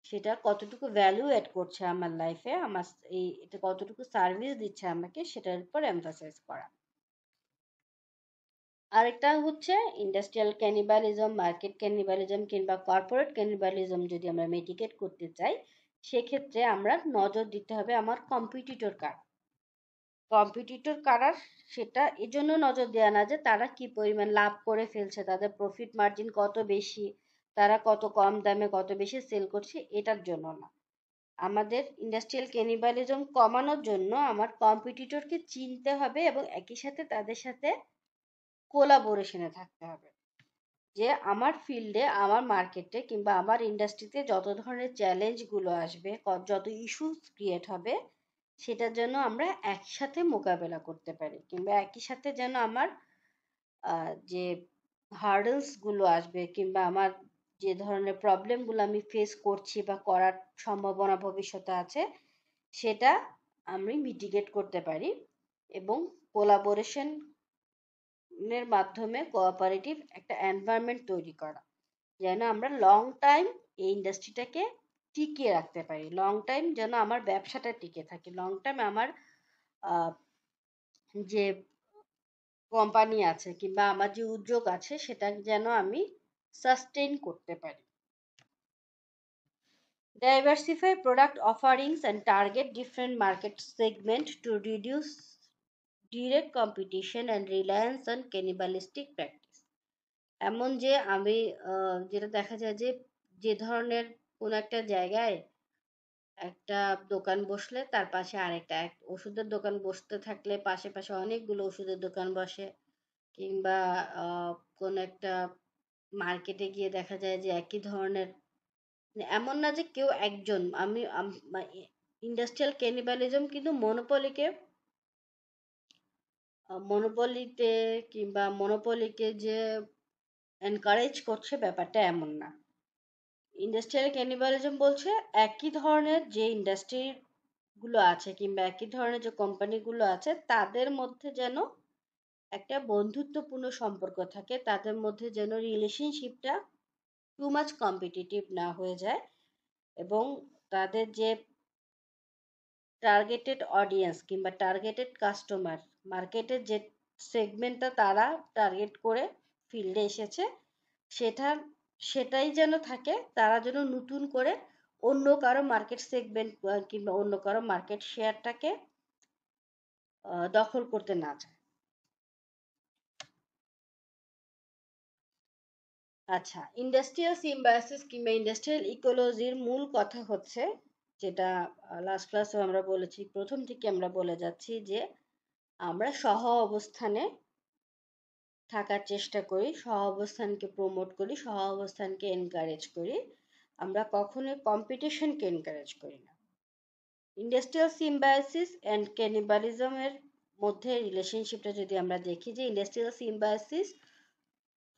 সেটা কতটুকু ভ্যালু অ্যাড করছে আমার লাইফে, আমার এই এটা কতটুকু সার্ভিস দিচ্ছে আমাকে সেটার উপর এমফাসাইজ করা। আরেকটা হচ্ছে ইন্ডাস্ট্রিয়াল ক্যানিবালিজম, মার্কেট ক্যানিবালিজম কিংবা কর্পোরেট ক্যানিবালিজম যদি আমরা মিটিগেট করতে চাই, সেক্ষেত্রে আমরা নজর দিতে হবে আমার কম্পিটিটর কারা, সেটা এজন্য নজর দেওয়া না যে তারা কি পরিমাণ লাভ করে ফেলছে, তাদের প্রফিট মার্জিন কত বেশি, তারা কত কম দামে কত বেশি সেল করছে, এটার জন্য না। আমাদের ইন্ডাস্ট্রিয়াল ক্যানিবালিজম কমানোর জন্য আমার কম্পিটিটরকে চিনতে হবে এবং একই সাথে তাদের সাথে কোলাবোরেশনে থাকতে হবে। যে আমার ফিল্ডে, আমার মার্কেটে কিংবা আমার ইন্ডাস্ট্রিতে যত ধরনের চ্যালেঞ্জগুলো আসবে, যত ইস্যুস ক্রিয়েট হবে, সেটার জন্য আমরা একসাথে মোকাবেলা করতে পারি কিংবা একই সাথে যেন আমার যে হার্ডলসগুলো আসবে কিংবা আমার যে ধরনের প্রবলেমগুলো আমি ফেস করছি বা করার সম্ভাবনা ভবিষ্যতে আছে, সেটা আমি মিটিগেট করতে পারি এবং কোলাবোরেশনের মাধ্যমে কোঅপারেটিভ একটা এনভায়রনমেন্ট তৈরি করা, যেন আমরা লং টাইম এই ইন্ডাস্ট্রিটাকে টিকিয়ে রাখতে পারি, লং টাইম যেন আমার ব্যবসাটা টিকে থাকে, লং টাইম আমার যে কোম্পানি আছে কিংবা আমার যে উদ্যোগ আছে সেটা যেন আমি সাস্টেইন করতে পারি। Diversify product offerings and target different market segments to reduce direct competition and reliance on cannibalistic practice. এমন যে আমি যেটা দেখা যায় যে যে ধরনের কোনো একটা জায়গায় একটা দোকান বসলে তার পাশে আরেকটা, ওষুধের দোকান বসতে থাকলে পাশে পাশে অনেকগুলো ওষুধের দোকান বসে, কিংবা কোনো একটা মার্কেটে গিয়ে দেখা যায় যে একই ধরনের, এমন না যে কেউ একজন, আমি ইন্ডাস্ট্রিয়াল ক্যানিবালিজম কিন্তু মনোপলিকে যে এনকারেজ করছে ব্যাপারটা এমন না। ইন্ডাস্ট্রিয়াল ক্যানিবালিজম বলছে একই ধরনের যে ইন্ডাস্ট্রি গুলো আছে কিংবা একই ধরনের যে কোম্পানিগুলো আছে তাদের মধ্যে যেন একটা বন্ধুত্বপূর্ণ সম্পর্ক থাকে, তাদের মধ্যে যেন রিলেশনশিপটা টু মাচ কম্পিটিটিভ না হয়ে যায় এবং তাদের যে টার্গেটেড অডিয়েন্স কিংবা টার্গেটেড কাস্টমার, মার্কেটের যে সেগমেন্টটা তারা টার্গেট করে ফিল্ডে এসেছে, সেটা সেটাই যেন থাকে, তারা যেন নতুন করে অন্য কারো মার্কেট সেগমেন্ট কিংবা অন্য কারো মার্কেট শেয়ারটাকে দখল করতে না চায়। আচ্ছা, ইন্ডাস্ট্রিয়াল সিম্বায়োসিস কিংবা ইন্ডাস্ট্রিয়াল ইকোলজির মূল কথা হচ্ছে, যেটা লাস্ট ক্লাসে আমরা বলেছি, প্রথম থেকে আমরা বলে যাচ্ছি যে আমরা সহ অবস্থানে থাকার চেষ্টা করি, সহ অবস্থানকে প্রমোট করি, সহ অবস্থানকে এনকারেজ করি, আমরা কখনোই কম্পিটিশনকে এনকারেজ করি না। ইন্ডাস্ট্রিয়াল সিম্বায়োসিস অ্যান্ড ক্যানিবালিজমের মধ্যে রিলেশনশিপটা যদি আমরা দেখি, যে ইন্ডাস্ট্রিয়াল সিম্বায়োসিস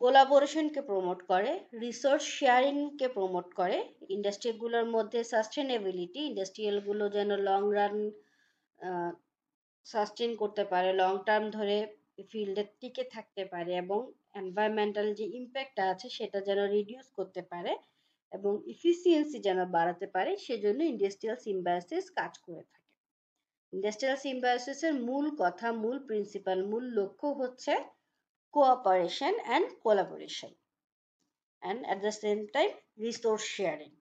কোলাবোরেশনকে প্রমোট করে, রিসোর্স শেয়ারিংকে প্রমোট করে, ইন্ডাস্ট্রিগুলোর মধ্যে সাস্টেনেবিলিটি, ইন্ডাস্ট্রিয়ালগুলো যেন লং রান সাস্টেন করতে পারে, লং টার্ম ধরে ফিল্ডে টিকে থাকতে পারে এবং এনভায়রনমেন্টাল যে ইম্প্যাক্টটা আছে সেটা যেন রিডিউস করতে পারে এবং ইফিসিয়েন্সি যেন বাড়াতে পারে, সেজন্য ইন্ডাস্ট্রিয়াল সিম্বায়োসিস কাজ করে থাকে। ইন্ডাস্ট্রিয়াল সিম্বায়োসিসের মূল কথা, মূল প্রিন্সিপাল, মূল লক্ষ্য হচ্ছে cooperation and collaboration and at the same time resource sharing.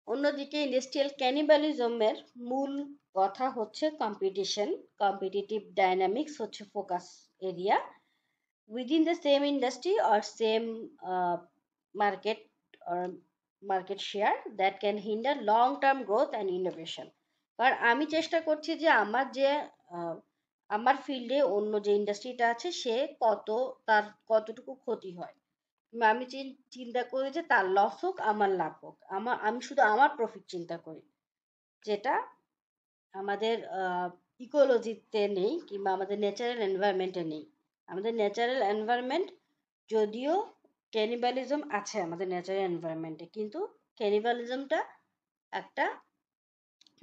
অন্যদিকে ইন্ডাস্ট্রিয়াল ক্যানিবালিজমের মূল কথা হচ্ছে কম্পিটিশন, কম্পিটিটিভ ডাইনামিক্স হচ্ছে focus area within the same industry or same market or market share that can hinder long term growth and innovation. কারণ আমি চেষ্টা করছি যে আমার যে আমার ফিল্ডে অন্য যে ইন্ডাস্ট্রিটা আছে সে তার কতটুকু ক্ষতি হয়, আমি চিন্তা করি যে তার লস হোক আমার লাভ হোক, আমি শুধু আমার প্রফিট চিন্তা করি, যেটা আমাদের ইকোলজিতে নেই কিংবা আমাদের ন্যাচারাল এনভায়রনমেন্টে নেই। আমাদের ন্যাচারাল এনভায়রনমেন্ট, যদিও ক্যানিবালিজম আছে আমাদের ন্যাচারাল এনভায়রনমেন্টে, কিন্তু ক্যানিবালিজমটা একটা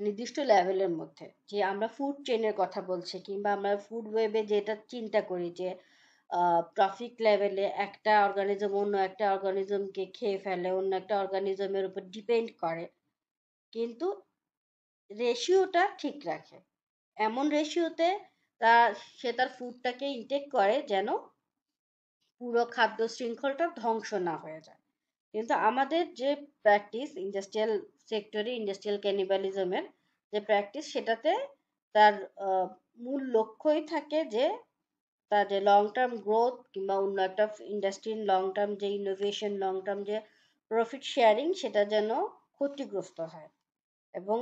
নির্দিষ্ট লেভেলের মধ্যে, যে আমরা ফুড চেইনের কথা বলছি কিংবা আমরা ফুড ওয়েবে যেটা চিন্তা করি যে ট্রফিক লেভেলে একটা অর্গানিজম অন্য একটা অর্গানিজমকে খেয়ে ফেলে, অন্য একটা অর্গানিজমের উপর ডিপেন্ড করে, কিন্তু রেশিওটা ঠিক রাখে, এমন রেশিওতে সে তার ফুডটাকে ইনটেক করে যেন পুরো খাদ্য শৃঙ্খলটা ধ্বংস না হয়ে যায়। কিন্তু আমাদের যে প্র্যাকটিস ইন্ডাস্ট্রিয়াল সেক্টরে, ইন্ডাস্ট্রিয়াল ক্যানিবালিজমের যে প্র্যাকটিস, সেটাতে তার মূল লক্ষ্যই থাকে যে তার যে লং টার্ম গ্রোথ কিংবা অন্য একটা ইন্ডাস্ট্রির লং টার্ম যে ইনোভেশন, লং টার্ম যে প্রফিট শেয়ারিং, সেটা যেন ক্ষতিগ্রস্ত হয় এবং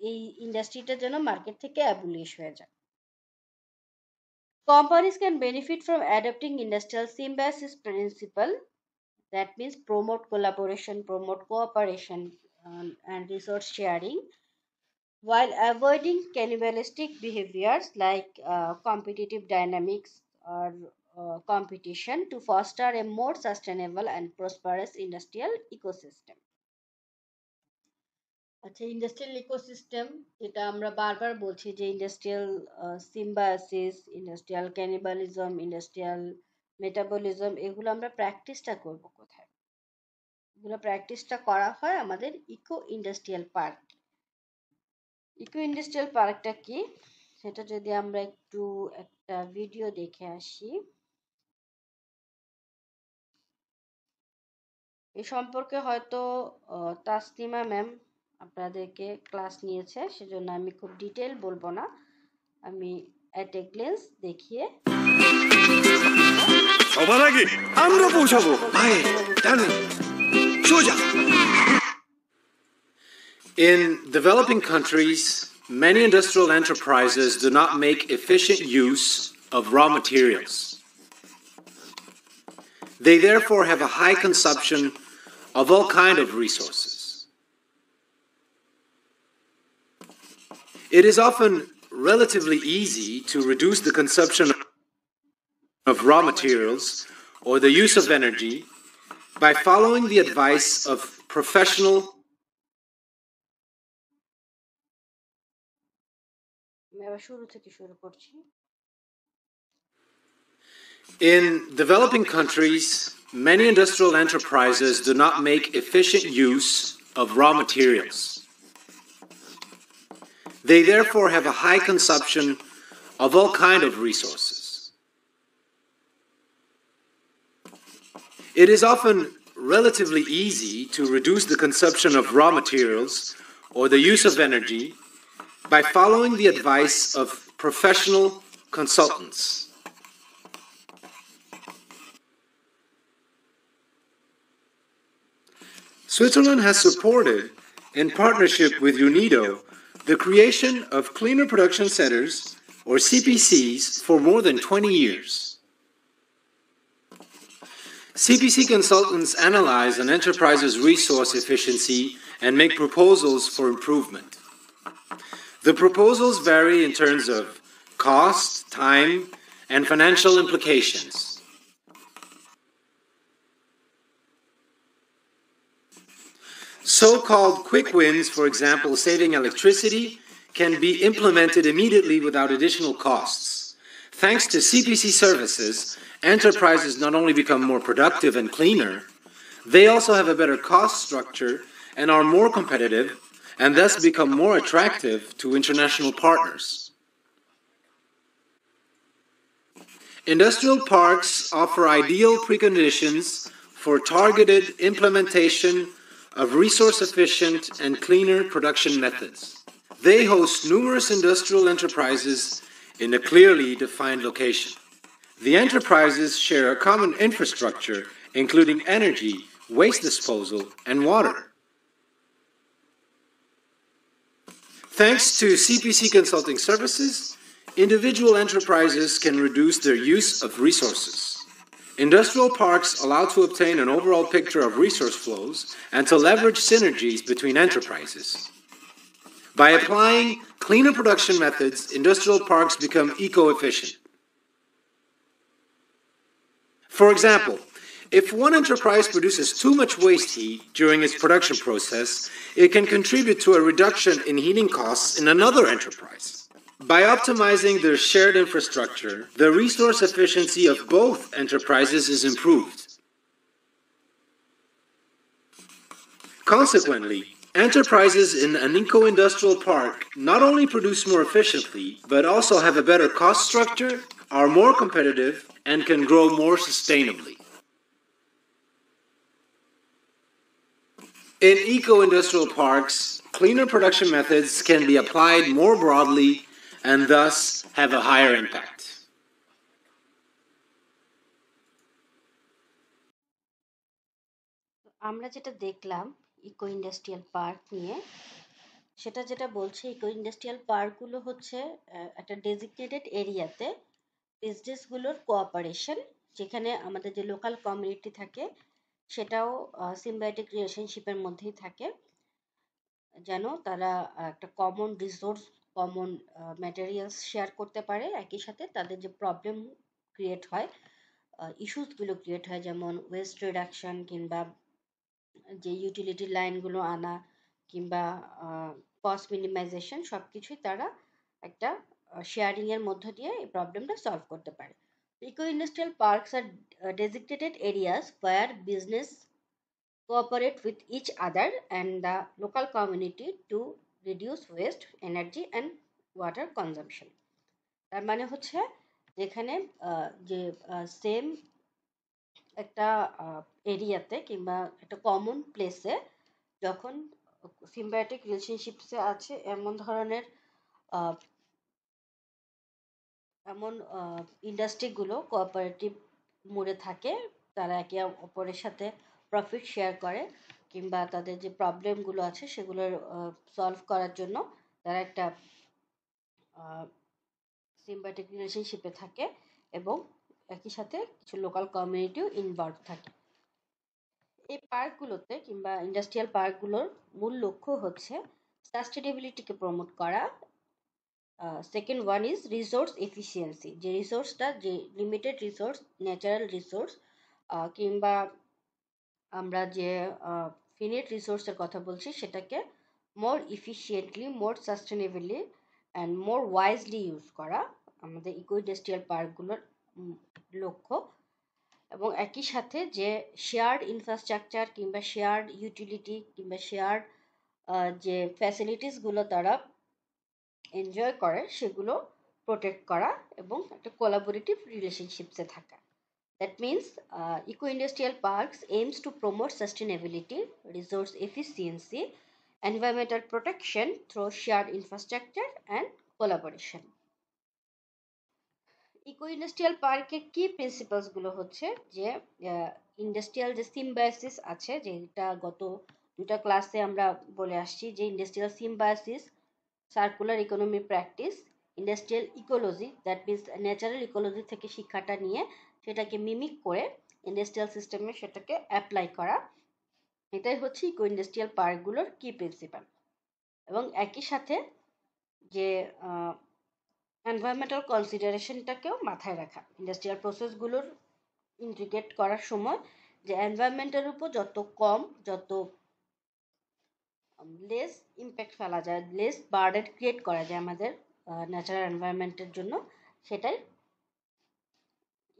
এই ইন্ডাস্ট্রিটা যেন মার্কেট থেকে অ্যাবলিশ হয়ে যায়। Companies can benefit from adopting industrial symbiosis principle, that means promote collaboration, promote cooperation, and resource sharing, while avoiding cannibalistic behaviors like competitive dynamics or competition, to foster a more sustainable and prosperous industrial ecosystem. আচ্ছা, ইন্ডাস্ট্রিয়াল ইকোসিস্টেম, যেটা আমরা বারবার বলছি যে industrial symbiosis, industrial cannibalism, industrial metabolism, এগুলো আমরা প্র্যাকটিসটা করব কোথায়? এগুলো প্র্যাকটিসটা করা হয় আমাদের eco industrial park. Eco industrial পার্কটা কি সেটা যদি আমরা একটু একটা ভিডিও দেখে আসি। এই সম্পর্কে হয়তো তাসনিমা ম্যাম আপনাদেরকে ক্লাস নিয়েছে, সেজন্য আমি খুব ডিটেল বলবো না, আমি অ্যাট এ গ্লেন্স দেখিয়ে সবার আগে আমরা পৌঁছাবো। In developing countries, many industrial enterprises do not make efficient use of raw materials. They therefore have a high consumption of all kinds of resources. It is often relatively easy to reduce the consumption of raw materials or the use of energy by following the advice of professional In developing countries, many industrial enterprises do not make efficient use of raw materials. They therefore have a high consumption of all kinds of resources. It is often relatively easy to reduce the consumption of raw materials or the use of energy by following the advice of professional consultants. Switzerland has supported, in partnership with UNIDO, the creation of Cleaner Production Centers, or CPCs, for more than 20 years. CPC consultants analyze an enterprise's resource efficiency and make proposals for improvement. The proposals vary in terms of cost, time, and financial implications. So-called quick wins, for example, saving electricity, can be implemented immediately without additional costs. Thanks to CPC services, enterprises not only become more productive and cleaner, they also have a better cost structure and are more competitive, and thus become more attractive to international partners. Industrial parks offer ideal preconditions for targeted implementation of resource-efficient and cleaner production methods. They host numerous industrial enterprises in a clearly defined location. The enterprises share a common infrastructure, including energy, waste disposal, and water. Thanks to CPC consulting services, individual enterprises can reduce their use of resources. Industrial parks allow to obtain an overall picture of resource flows and to leverage synergies between enterprises. By applying cleaner production methods, industrial parks become eco-efficient. For example, if one enterprise produces too much waste heat during its production process, it can contribute to a reduction in heating costs in another enterprise. By optimizing their shared infrastructure, the resource efficiency of both enterprises is improved. Consequently, enterprises in an eco-industrial park not only produce more efficiently, but also have a better cost structure, are more competitive, and can grow more sustainably. In eco-industrial parks, cleaner production methods can be applied more broadly and thus have a higher impact. আমরা যেটা দেখলাম ইকো ইন্ডাস্ট্রিয়াল পার্ক নিয়ে, সেটা যেটা বলছে ইকো ইন্ডাস্ট্রিয়াল পার্কগুলো হচ্ছে একটা ডেজিগনেটেড এরিয়াতে বিজনেসগুলোর কোঅপারেশন, যেখানে আমাদের যে লোকাল কমিউনিটি থাকে সেটাও সিম্বায়োটিক রিলেশনশিপের মধ্যেই থাকে, যেন তারা একটা common resource, common materials share করতে পারে। একই সাথে তাদের যে প্রবলেম ক্রিয়েট হয়, ইস্যুসগুলো ক্রিয়েট হয়, যেমন ওয়েস্ট রিডাকশন কিংবা যে ইউটিলিটি লাইনগুলো আনা কিংবা কস্ট মিনিমাইজেশন, সব কিছুই তারা একটা শেয়ারিংয়ের মধ্য দিয়ে এই প্রবলেমটা সলভ করতে পারে। ইকো ইন্ডাস্ট্রিয়াল পার্কস আর designated areas where business cooperate with each other and the local community to reduce waste, energy and water consumption. তার মানে হচ্ছে যেখানে যে সেম একটা এরিয়াতে কিংবা একটা কমন প্লেসে যখন সিম্বায়োটিক রিলেশনশিপসে আছে এমন ধরনের এমন ইন্ডাস্ট্রিগুলো কোঅপারেটিভ মোডে থাকে, তারা একে অপরের সাথে প্রফিট শেয়ার করে কিংবা তাদের যে প্রবলেমগুলো আছে সেগুলোর সলভ করার জন্য তারা একটা সিম্বায়োটিক রিলেশনশিপে থাকে এবং একই সাথে কিছু লোকাল কমিউনিটিও ইনভলভ থাকে। এই পার্কগুলোতে কিংবা ইন্ডাস্ট্রিয়াল পার্কগুলোর মূল লক্ষ্য হচ্ছে সাস্টেনেবিলিটিকে প্রমোট করা। Second one is resource efficiency, যে রিসোর্সটা, যে লিমিটেড রিসোর্স, ন্যাচারাল রিসোর্স কিংবা আমরা যে ফিনিট রিসোর্সের কথা বলছি সেটাকে more efficiently, more sustainably and more wisely use করা আমাদের ইকো ইন্ডাস্ট্রিয়াল পার্কগুলোর লক্ষ্য। এবং একই সাথে যে শেয়ার্ড ইনফ্রাস্ট্রাকচার কিংবা শেয়ার্ড ইউটিলিটি কিংবা শেয়ার্ড যে ফ্যাসিলিটিসগুলো তারা এনজয় করে সেগুলো প্রোটেক্ট করা এবং একটা কোলাবোরেটিভ রিলেশনশিপসে থাকা। That means eco-industrial parks aims to promote sustainability, resource efficiency, environmental protection through shared infrastructure and collaboration. Eco-industrial পার্কের কি প্রিন্সিপালসগুলো হচ্ছে যে ইন্ডাস্ট্রিয়াল যে সিম্বায়োসিস আছে, যেটা গত দুটা ক্লাসে আমরা বলে আসছি, যে industrial symbiosis, circular economy practice, industrial ecology, that means natural ecology থেকে শিক্ষাটা নিয়ে সেটাকে মিমিক করে ইন্ডাস্ট্রিয়াল সিস্টেমে সেটাকে অ্যাপ্লাই করা, এটাই হচ্ছে ইকো ইন্ডাস্ট্রিয়াল পার্কগুলোর কি প্রিন্সিপাল। এবং একই সাথে যে এনভায়রনমেন্টাল কনসিডারেশনটাকেও মাথায় রাখা, ইন্ডাস্ট্রিয়াল প্রসেসগুলোর ইন্টিগ্রেট করার সময় যে এনভায়রনমেন্টের উপর যত কম, যত লেস ইম্প্যাক্ট ফেলা যায়, লেস বার্ডেন ক্রিয়েট করা যায় আমাদের ন্যাচারাল এনভায়রনমেন্টের জন্য, সেটাই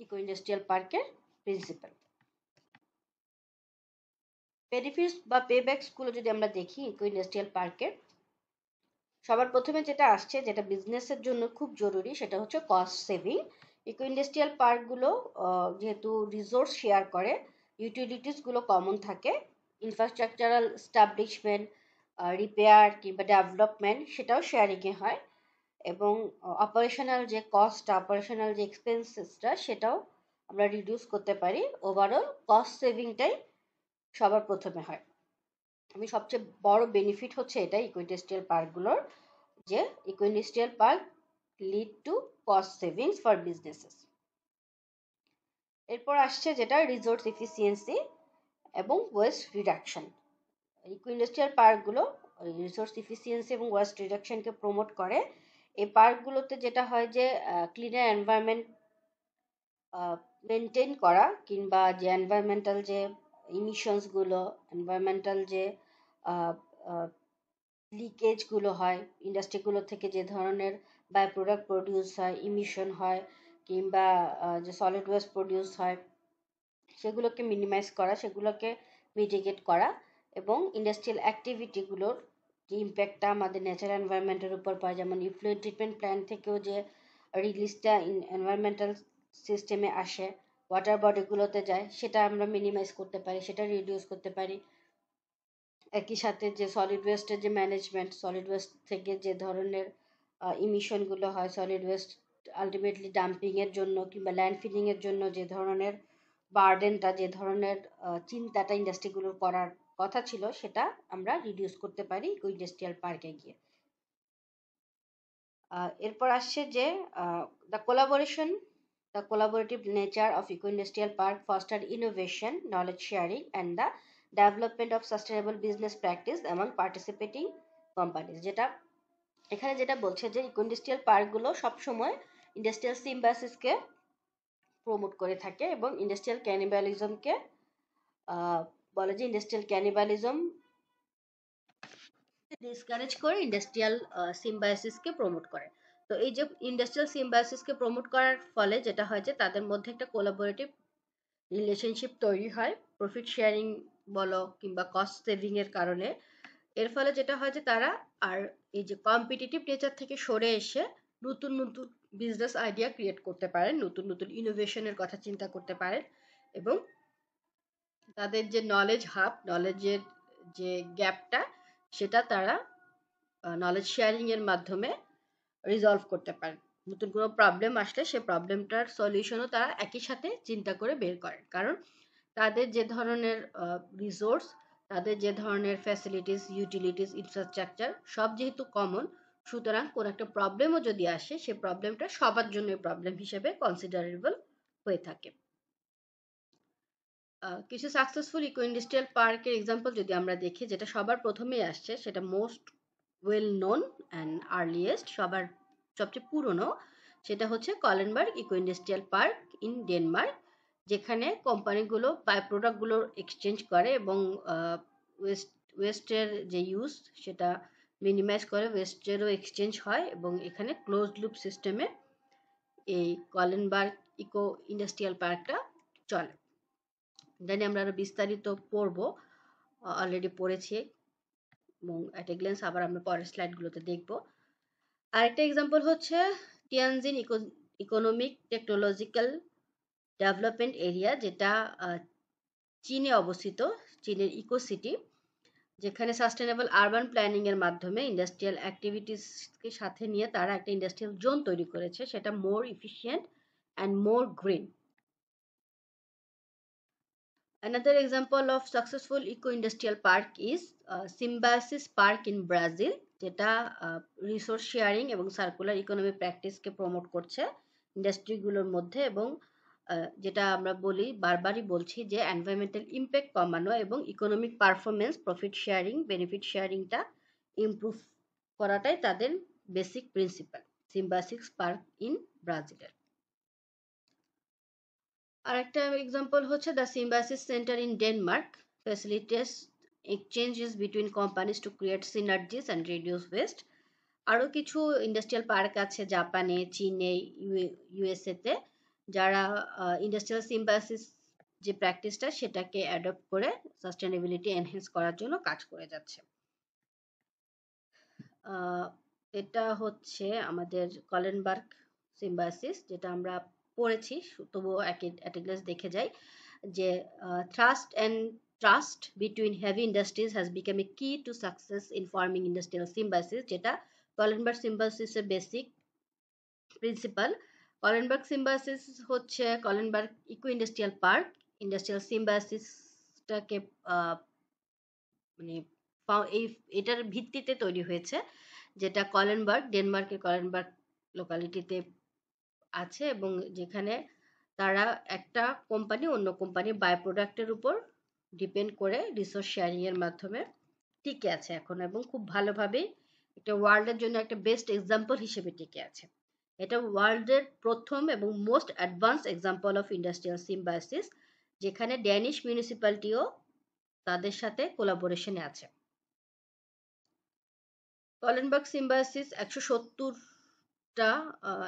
ইকো ইন্ডাস্ট্রিয়াল পার্কের প্রিন্সিপাল। বেনিফিটস বা পেব্যাকসগুলো যদি আমরা দেখি ইকো ইন্ডাস্ট্রিয়াল পার্কের, সবার প্রথমে যেটা আসছে, যেটা বিজনেসের জন্য খুব জরুরি, সেটা হচ্ছে কস্ট সেভিং। ইকো ইন্ডাস্ট্রিয়াল পার্কগুলো যেহেতু রিসোর্স শেয়ার করে, ইউটিলিটিসগুলো কমন থাকে, ইনফ্রাস্ট্রাকচারাল স্টাবলিশমেন্ট, রিপেয়ার কিংবা ডেভেলপমেন্ট সেটাও শেয়ারিংয়ে হয় এবং অপারেশনাল যে কস্ট, অপারেশনাল যে এক্সপেন্সেসটা সেটাও আমরা রিডিউস করতে পারি। ওভারঅল কস্ট সেভিংটাই সবার প্রথমে হয়। আমি সবচেয়ে বড় বেনিফিট হচ্ছে এটাই ইকো ইন্ডাস্ট্রিয়াল পার্কগুলোর, যে eco industrial park lead to cost savings for businesses. এরপর আসছে যেটা রিসোর্স এফিসিয়েন্সি এবং ওয়েস্ট রিডাকশন। ইকো ইন্ডাস্ট্রিয়াল পার্কগুলো রিসোর্স এফিসিয়েন্সি এবং ওয়েস্ট রিডাকশনকে প্রমোট করে। এই পার্কগুলোতে যেটা হয় যে ক্লিনার এনভায়রনমেন্ট মেনটেন করা, কিংবা যে এনভায়রনমেন্টাল যে ইমিশনসগুলো, এনভায়রনমেন্টাল যে লিকেজগুলো হয়, ইন্ডাস্ট্রিগুলো থেকে যে ধরনের বাই প্রোডাক্ট প্রডিউস হয়, ইমিশন হয়, কিংবা যে সলিড ওয়েস্ট প্রডিউস হয়, সেগুলোকে মিনিমাইজ করা, সেগুলোকে মিটিগেট করা, এবং ইন্ডাস্ট্রিয়াল অ্যাক্টিভিটিগুলোর যে ইম্প্যাক্টটা আমাদের ন্যাচারাল এনভায়রনমেন্টের উপর পড়ে, যেমন ইফ্লুয়েন্ট ট্রিটমেন্ট প্ল্যান্ট থেকেও যে রিলিজটা এনভায়রনমেন্টাল সিস্টেমে আসে, ওয়াটার বডিগুলোতে যায়, সেটা আমরা মিনিমাইজ করতে পারি, সেটা রিডিউস করতে পারি। একই সাথে যে সলিড ওয়েস্টের যে ম্যানেজমেন্ট, সলিড ওয়েস্ট থেকে যে ধরনের ইমিশনগুলো হয়, সলিড ওয়েস্ট আলটিমেটলি ডাম্পিংয়ের জন্য কিংবা ল্যান্ড ফিলিংয়ের জন্য যে ধরনের বার্ডেনটা, যে ধরনের চিন্তাটা ইন্ডাস্ট্রিগুলোর করার কথা ছিল, সেটা আমরা রিডিউস করতে পারি ইকো ইন্ডাস্ট্রিয়াল পার্কে গিয়ে। এরপর আসছে যে the collaboration, the collaborative nature of eco industrial park foster innovation, knowledge sharing and the development of sustainable business practice among participating companies. যেটা এখানে যেটা বলছে যে ইকো ইন্ডাস্ট্রিয়াল পার্কগুলো সবসময় ইন্ডাস্ট্রিয়াল সিম্বায়োসিসকে প্রমোট করে থাকে এবং ইন্ডাস্ট্রিয়াল ক্যানিবালিজমকে বলে যে ইন্ডাস্ট্রিয়াল ক্যানিবালিজম ডিসকারেজ করে ইন্ডাস্ট্রিয়াল সিম্বায়োসিসকে প্রমোট করে। তো এই যে ইন্ডাস্ট্রিয়াল সিম্বায়োসিসকে প্রমোট করার ফলে যেটা হয় যে তাদের মধ্যে একটা কোলাবোরেটিভ রিলেশনশিপ তৈরি হয়, প্রফিট শেয়ারিং বলো কিংবা কস্ট সেভিং এর কারণে। এর ফলে যেটা হয় যে তারা আর এই যে কম্পিটিটিভ নেচার থেকে সরে এসে নতুন নতুন বিজনেস আইডিয়া ক্রিয়েট করতে পারেন, নতুন নতুন ইনোভেশনের কথা চিন্তা করতে পারেন, এবং তাদের যে নলেজ হাব, নলেজের যে গ্যাপটা, সেটা তারা নলেজ শেয়ারিং এর মাধ্যমে রিজলভ করতে পারেন। নতুন কোনো প্রবলেম আসলে সেই প্রবলেমটার সলিউশনও তারা একই সাথে চিন্তা করে বের করেন, কারণ তাদের যে ধরনের রিসোর্স, তাদের যে ধরনের ফ্যাসিলিটিস, ইউটিলিটিস, ইনফ্রাস্ট্রাকচার সব যেহেতু কমন, সুতরাং কোনো একটা প্রবলেমও যদি আসে, সেই প্রবলেমটা সবার জন্য প্রবলেম হিসেবে কনসিডারেবল হয়ে থাকে। কিছু সাকসেসফুল ইকো ইন্ডাস্ট্রিয়াল পার্কের এক্সাম্পল যদি আমরা দেখি, যেটা সবার প্রথমেই আসছে, সেটা most well known and earliest, সবার সবচেয়ে পুরনো, সেটা হচ্ছে Kalundborg eco industrial park in Denmark, যেখানে কোম্পানিগুলো বাই প্রোডাক্টগুলোর এক্সচেঞ্জ করে এবং ওয়েস্টের যে ইউজ সেটা মিনিমাইজ করে, ওয়েস্টেরও এক্সচেঞ্জ হয়, এবং এখানে ক্লোজ লুপ সিস্টেমে এই কলেনবার্গ ইকো ইন্ডাস্ট্রিয়াল পার্কটা চলে। জানি আমরা আরো বিস্তারিত পড়বো, অলরেডি পড়েছি, এবং অ্যাট এ গ্ল্যান্স আবার আমরা পরের স্লাইডগুলোতে দেখব। আরেকটা এক্সাম্পল হচ্ছে Tianjin economic technological development area, যেটা চীনে অবস্থিত, চীনের ইকো সিটি, যেখানে সাস্টেনেবল আরবান প্ল্যানিং এর মাধ্যমে ইন্ডাস্ট্রিয়াল অ্যাক্টিভিটিসকে সাথে নিয়ে তারা একটা ইন্ডাস্ট্রিয়াল জোন তৈরি করেছে, সেটা more efficient and more green. Another example of successful eco-industrial park is Symbiosis Park in Brazil, যেটা রিসোর্স শেয়ারিং এবং সার্কুলার ইকোনমি প্র্যাকটিসকে প্রমোট করছে ইন্ডাস্ট্রিগুলোর মধ্যে, এবং যেটা আমরা বলি, বারবারই বলছি, যে এনভায়রনমেন্টাল ইম্প্যাক্ট কমানো এবং economic performance, profit sharing, benefit শেয়ারিংটা ইমপ্রুভ করাটাই তাদের basic principle, symbiosis park in ব্রাজিলের। আরেকটা এক্সাম্পল হচ্ছে the symbiosis centre in Denmark facilitates exchanges between companies to create synergies and reduce waste. আরও কিছু ইন্ডাস্ট্রিয়াল পার্ক আছে জাপানে, চীনে, ইউএসএতে, যারা ইন্ডাস্ট্রিয়াল সিম্বায়োসিস যে প্র্যাকটিসটা সেটাকে অ্যাডপ্ট করে সাস্টেনেবিলিটি এনহ্যান্স করার জন্য কাজ করে যাচ্ছে। এটা হচ্ছে আমাদের কলেনবার্গ সিম্বায়োসিস, যেটা আমরা পড়েছি, তবুও এট এ গ্লান্স দেখে যাই, যে trust between heavy industries has become a key to success in forming industrial symbiosis, যেটা কলেনবার্গ সিম্বায়োসিসের বেসিক প্রিন্সিপাল। কলেনবার্গ সিম্বায়োসিস হচ্ছে Kalundborg eco industrial park industrial সিম্বায়োসিসটাকে মানে এটার ভিত্তিতে তৈরি হয়েছে, যেটা কলেনবার্গ, ডেনমার্কের কলেনবার্গ লোকালিটিতে আছে এবং যেখানে তারা একটা কোম্পানি অন্য কোম্পানির বাই প্রোডাক্টের উপর ডিপেন্ড করে রিসোর্স শেয়ারিং এর মাধ্যমে টিকে আছে এখন এবং খুব ভালোভাবেই এটা ওয়ার্ল্ডের জন্য একটা বেস্ট এক্সাম্পল হিসেবে টিকে আছে। এটা ওয়ার্ল্ডের প্রথম এবং most advance example of industrial symbiosis, যেখানে ড্যানিশ মিউনিসিপ্যালিটিও তাদের সাথে কোলাবোরেশনে আছে। কলেনবার্গ সিম্বায়োসিস 170টা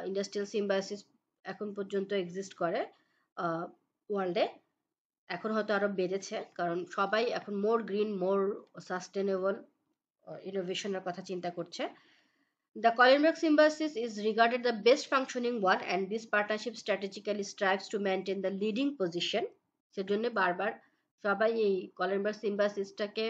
ইন্ডাস্ট্রিয়াল সিম্বায়োসিস এখন পর্যন্ত এক্সিস্ট করে ওয়ার্ল্ডে। এখন হয়তো আরো বেড়েছে, কারণ সবাই এখন মোর গ্রিন, মোর সাস্টেনেবল ইনোভেশনের কথা চিন্তা করছে। The Kohlenberg symbiosis is regarded the best functioning one, and this partnership strategically strives to maintain the leading position. সেজন্য বারবার সবাই এই কলেনবার্গ সিম্বায়োসিসটাকে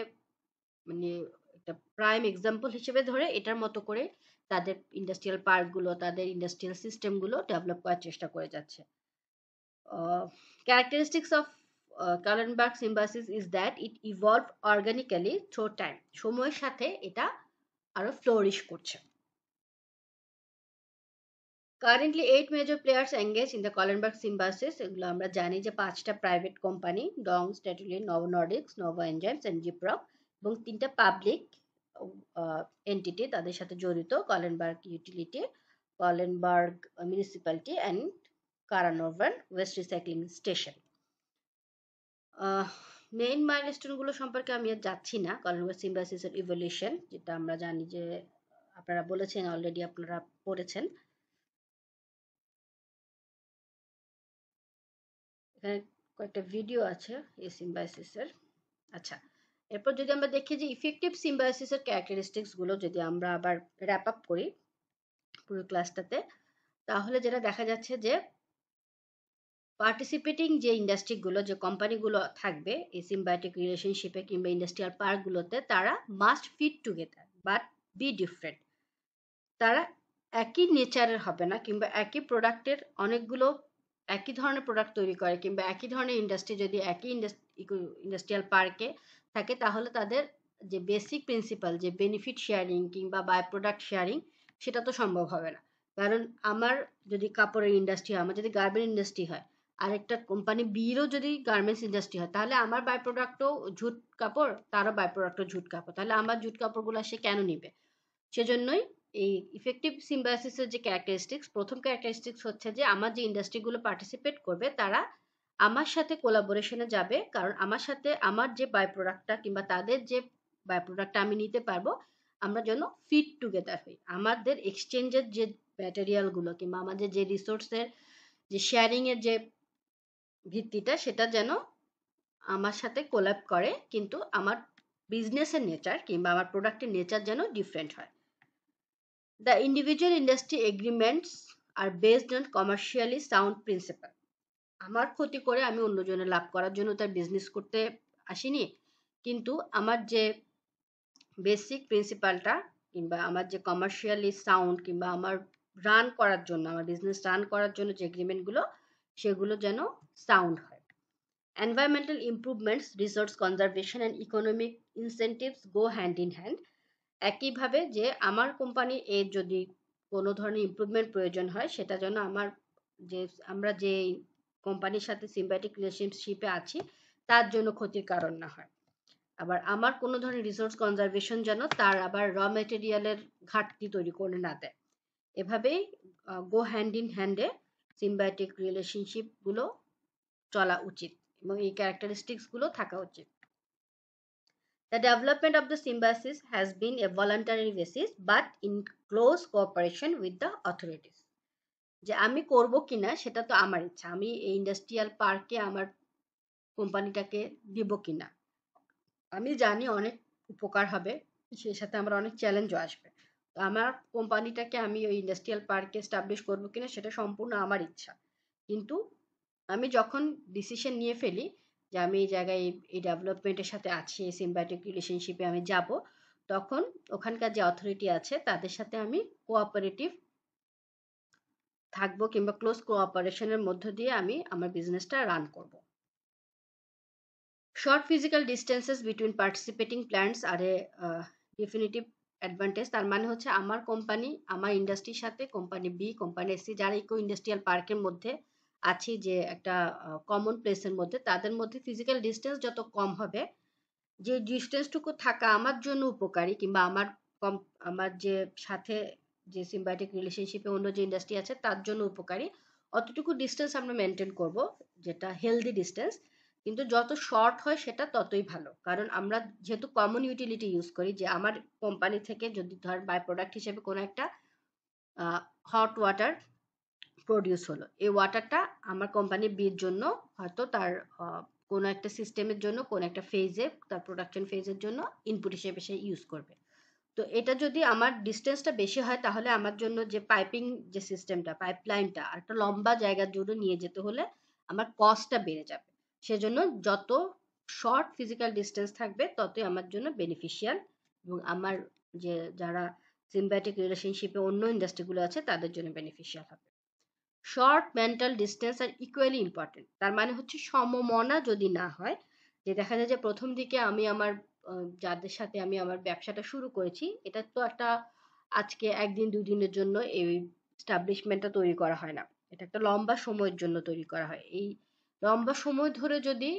মানে একটা প্রাইম এক্সাম্পল হিসেবে ধরে এটার মতো করে তাদের ইন্ডাস্ট্রিয়াল পার্কগুলো, তাদের ইন্ডাস্ট্রিয়াল সিস্টেমগুলো ডেভেলপ করার চেষ্টা করে যাচ্ছে। Characteristics of Kohlenberg symbiosis is that it evolved organically through time. সময়ের সাথে এটা আরো ফ্লোরিশ করছে। Currently 8 major players engage in the Kohlenberg symbiosis. এগুলো আমরা জানি যে 5টা private company, Dong, Statoil, Novo Nordisk, Novo enzymes and Gyproc, এবং 3টা পাবলিক এন্টিটি তাদের সাথে জড়িত, Kalundborg utility, Kalundborg municipality and কারানোভার waste recycling station. Main milestone গুলো সম্পর্কে আমি আর যাচ্ছি না। কলেনবার্গ সিম্বায়োসিসের ইভলিউশন, যেটা আমরা জানি যে আপনারা বলেছেন, অলরেডি আপনারা পড়েছেন। এখানে কয়েকটা ভিডিও আছে এই সিম্বায়োসিসের। আচ্ছা, এরপর যদি আমরা দেখি যে ইফেক্টিভ সিম্বায়োসিসের ক্যারেক্টারিস্টিক্স গুলো যদি আমরা আবার র্যাপ আপ করি পুরো ক্লাসটাতে, তাহলে যেটা দেখা যাচ্ছে যে পার্টিসিপেটিং যে ইন্ডাস্ট্রিগুলো, যে কোম্পানিগুলো থাকবে এই সিম্বায়োটিক রিলেশনশিপে কিংবা ইন্ডাস্ট্রিয়াল পার্কগুলোতে, তারা must fit together but be different. তারা একই নেচারের হবে না, কিংবা একই প্রোডাক্টের অনেকগুলো একই ধরনের প্রোডাক্ট তৈরি করে কিংবা একই ধরনের ইন্ডাস্ট্রি যদি একই ইন্ডাস্ট্রিয়াল পার্কে থাকে, তাহলে তাদের যে বেসিক প্রিন্সিপাল, যে বেনিফিট শেয়ারিং কিংবা বাই প্রোডাক্ট শেয়ারিং, সেটা তো সম্ভব হবে না। কারণ আমার যদি কাপড়ের ইন্ডাস্ট্রি হয়, আমার যদি গার্মেন্ট ইন্ডাস্ট্রি হয়, আরেকটা কোম্পানি বিরও যদি গার্মেন্টস ইন্ডাস্ট্রি হয়, তাহলে আমার বাই প্রোডাক্টও ঝুট কাপড়, তারও বাই প্রোডাক্টও ঝুট কাপড়, তাহলে আমার ঝুট কাপড়গুলো সে কেন নিবে? সেজন্যই এই ইফেক্টিভ সিম্বায়োসিসের যে ক্যারেক্টারিস্টিক্স, প্রথম ক্যারেক্টারিস্টিক্স হচ্ছে যে আমার যে ইন্ডাস্ট্রিগুলো পার্টিসিপেট করবে তারা আমার সাথে কোলাবোরেশনে যাবে, কারণ আমার সাথে আমার যে বাই প্রোডাক্টটা কিংবা তাদের যে বাই প্রোডাক্টটা আমি নিতে পারবো, আমরা যেন ফিট টুগেদার হই। আমাদের এক্সচেঞ্জের যে ম্যাটেরিয়ালগুলো কিংবা আমাদের যে রিসোর্সের যে শেয়ারিং এর যে ভিত্তিটা, সেটা যেন আমার সাথে কোলাব করে, কিন্তু আমার বিজনেসের নেচার কিংবা আমার প্রোডাক্টের নেচার যেন ডিফারেন্ট হয়। The individual industry agreements are based on commercially sound principle. আমার ক্ষতি করে আমি অন্যজনের লাভ করার জন্য তার বিজনেস করতে আসিনি, কিন্তু আমার যে বেসিক প্রিন্সিপালটা কিংবা আমার যে কমার্শিয়ালি সাউন্ড কিংবা আমার রান করার জন্য, আমার বিজনেস রান করার জন্য যে এগ্রিমেন্টগুলো, সেগুলো যেন সাউন্ড হয়। Environmental improvements, resource conservation and economic incentives go hand in hand. একইভাবে যে আমার কোম্পানি এর যদি কোনো ধরনের ইমপ্রুভমেন্ট প্রয়োজন হয়, সেটা যেন আমার যে আমরা যে কোম্পানির সাথে সিম্বায়োটিক রিলেশনশিপে আছি তার জন্য ক্ষতির কারণ না হয়। আবার আমার কোনো ধরনের রিসোর্স কনজারভেশন যেন তার আবার র মেটেরিয়ালের ঘাটতি তৈরি করে না দেয়। এভাবেই গো হ্যান্ড ইন হ্যান্ডে সিম্বায়োটিক রিলেশনশিপগুলো চলা উচিত এবং এই ক্যারেক্টারিস্টিক্সগুলো থাকা উচিত। The development of the symbiosis has been a voluntary basis but in close cooperation with the authorities. যে আমি করব কিনা সেটা তো আমার ইচ্ছা, আমি এই ইন্ডাস্ট্রিয়াল পার্কে আমার কোম্পানিটাকে দিব কিনা। আমি জানি অনেক উপকার হবে, সেই সাথে আমার অনেক চ্যালেঞ্জও আসবে। তো আমার কোম্পানিটাকে আমি ওই ইন্ডাস্ট্রিয়াল পার্কে এস্টাবলিশ করব কিনা সেটা সম্পূর্ণ আমার ইচ্ছা, কিন্তু আমি যখন ডিসিশন নিয়ে ফেলি যে আমি এই জায়গায় এই ডেভেলপমেন্টের সাথে আছি, এই সিম্বায়োটিক রিলেশনশিপে আমি যাব, তখন ওখানকার যে অথরিটি আছে তাদের সাথে আমি কোঅপারেটিভ থাকবো কিংবা ক্লোজ কোঅপারেশনের মধ্য দিয়ে আমি আমার বিজনেসটা রান করব। Short physical distances between participating plants are a definitive advantage, তার মানে হচ্ছে আমার কোম্পানি, আমার ইন্ডাস্ট্রির সাথে কোম্পানি বি, কোম্পানি সি, যারা ইকো ইন্ডাস্ট্রিয়াল পার্কের মধ্যে আছি, যে একটা কমন প্লেসের মধ্যে, তাদের মধ্যে ফিজিক্যাল ডিস্টেন্স যত কম হবে, যে ডিস্টেন্সটুকু থাকা আমার জন্য উপকারী, কিংবা আমার যে সাথে যে সিম্বায়োটিক রিলেশনশিপে অন্য যে ইন্ডাস্ট্রি আছে তার জন্য উপকারী, অতটুকু ডিস্টেন্স আমরা মেনটেন করব, যেটা হেলদি ডিস্টেন্স। কিন্তু যত শর্ট হয় সেটা ততই ভালো, কারণ আমরা যেহেতু কমন ইউটিলিটি ইউজ করি, যে আমার কোম্পানি থেকে যদি ধর বাই প্রোডাক্ট হিসেবে কোনো একটা হট ওয়াটার প্রডিউস হলো, এই ওয়াটারটা আমার কোম্পানি বির জন্য হয়তো তার কোনো একটা সিস্টেমের জন্য, কোনো একটা ফেজে, তার প্রোডাকশন ফেজের জন্য ইনপুট হিসেবে সে ইউজ করবে। তো এটা যদি আমার ডিস্টেন্সটা বেশি হয়, তাহলে আমার জন্য যে পাইপিং যে সিস্টেমটা, পাইপলাইনটা আর একটা লম্বা জায়গা জুড়ে নিয়ে যেতে হলে আমার কস্টটা বেড়ে যাবে। সেজন্য যত শর্ট ফিজিক্যাল ডিস্টেন্স থাকবে ততই আমার জন্য বেনিফিশিয়াল, এবং আমার যে যারা সিম্বায়োটিক রিলেশনশিপে অন্য ইন্ডাস্ট্রিগুলো আছে তাদের জন্য বেনিফিশিয়াল হবে। Short mental distance are equally important, তার মানে হচ্ছে সমমনা যদি না হয়, যে দেখা যায় যে প্রথম দিকে আমি আমার যাদের সাথে আমি আমার ব্যবসাটা শুরু করেছি, এটা তো একটা আজকে একদিন দুদিনের জন্য এই এস্টাবলিশমেন্টটা তৈরি করা হয় না, এটা একটা লম্বা সময়ের জন্য তৈরি করা হয়। এই লম্বা সময় ধরে যদি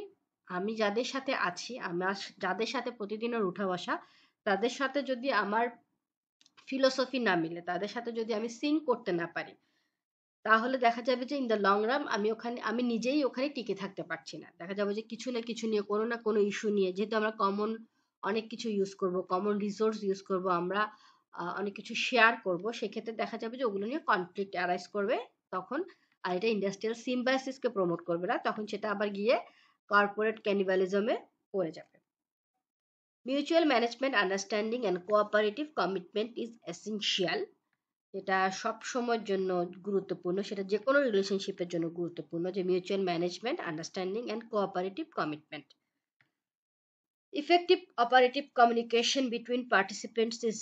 আমি যাদের সাথে আছি, আমার যাদের সাথে প্রতিদিনের উঠা বসা, তাদের সাথে যদি আমার ফিলোসফি না মিলে, তাদের সাথে যদি আমি সিঙ্ক করতে না পারি, তাহলে দেখা যাবে যে ইন দ্য লং রান আমি নিজেই ওখানে টিকে থাকতে পারছি না। দেখা যাবে যে কিছু না কিছু নিয়ে, কোনো না কোনো ইস্যু নিয়ে, যেহেতু আমরা কমন অনেক কিছু ইউজ করব, কমন রিসোর্স ইউজ করব, আমরা অনেক কিছু শেয়ার করব, সেক্ষেত্রে দেখা যাবে যে ওগুলো নিয়ে কনফ্লিক্ট অ্যারাইজ করবে তখন। আর এটা ইন্ডাস্ট্রিয়াল সিম্বায়োসিসকে প্রমোট করবে না, তখন সেটা আবার গিয়ে কর্পোরেট ক্যানিবালিজমে পড়ে যাবে। Mutual management understanding and cooperative commitment is essential, যেটা সব সময়ের জন্য গুরুত্বপূর্ণ, সেটা যে কোনো রিলেশনশিপের জন্য গুরুত্বপূর্ণ, যে mutual management understanding and cooperative commitment. Effective operative communication between participants is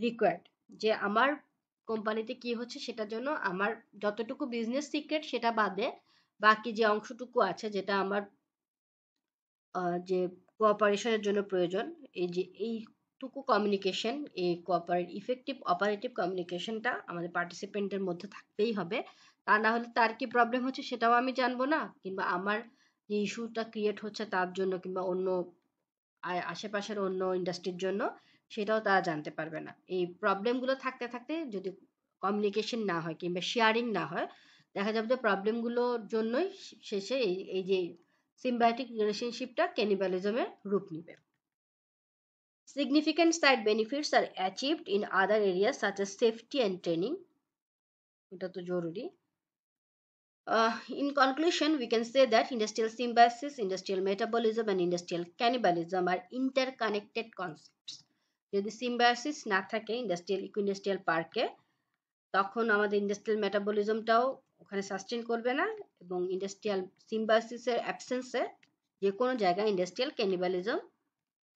required, যে আমার কোম্পানিতে কি হচ্ছে সেটার জন্য আমার যতটুকু বিজনেস সিক্রেট সেটা বাদে বাকি যে অংশটুকু আছে, যেটা আমার যে কোঅপারেশনের জন্য প্রয়োজন, এইটুকু কমিউনিকেশন, এই ইফেক্টিভ অপারেটিভ কমিউনিকেশনটা আমাদের পার্টিসিপেন্টের মধ্যে থাকতেই হবে। তা না হলে তার কি প্রবলেম হচ্ছে সেটাও আমি জানবো না, কিংবা আমার যে ইস্যুটা ক্রিয়েট হচ্ছে তার জন্য, কিংবা অন্য আশেপাশের অন্য ইন্ডাস্ট্রির জন্য, সেটাও তারা জানতে পারবে না। এই প্রবলেমগুলো থাকতে থাকতে যদি কমিউনিকেশন না হয় কিংবা শেয়ারিং না হয়, দেখা যাবে যে প্রবলেমগুলোর জন্যই শেষে এই যে সিম্বায়োটিক রিলেশনশিপটা ক্যানিবালিজমে রূপ নেবে। Significant side benefits are achieved in other areas such as safety and training. এটা তো জরুরি। In conclusion, we can say that industrial symbiosis, industrial metabolism, and industrial cannibalism are interconnected concepts. যদি সিম্বায়োসিস না থাকে ইন্ডাস্ট্রিয়াল পার্কে, তখন আমাদের ইন্ডাস্ট্রিয়াল মেটাবলিজমটাও ওখানে সাস্টেন করবে না, এবং ইন্ডাস্ট্রিয়াল সিম্বায়োসিসের অ্যাবসেন্সে যে কোনো জায়গায় ইন্ডাস্ট্রিয়াল ক্যানিবালিজম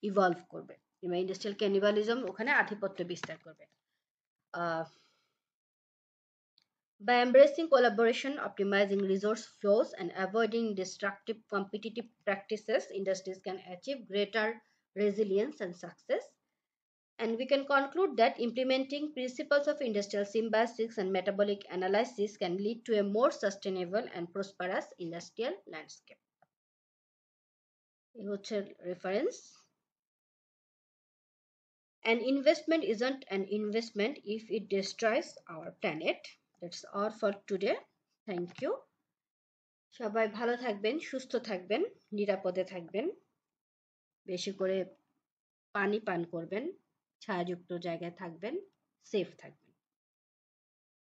ইভলভ করবে, কিংবা ইন্ডাস্ট্রিয়াল ক্যানিবালিজম ওখানে আধিপত্য বিস্তার করবে। By embracing collaboration, optimizing resource flows, and avoiding destructive competitive practices, industries can achieve greater resilience and success. And we can conclude that implementing principles of industrial symbiosis and metabolic analysis can lead to a more sustainable and prosperous industrial landscape. Reference. An investment isn't an investment if it destroys our planet. That's all for today. Thank you. সবাই ভালো থাকবেন, সুস্থ থাকবেন, নিরাপদে থাকবেন, বেশি করে পানি পান করবেন, ছায়াযুক্ত জায়গায় থাকবেন, সেফ থাকবেন।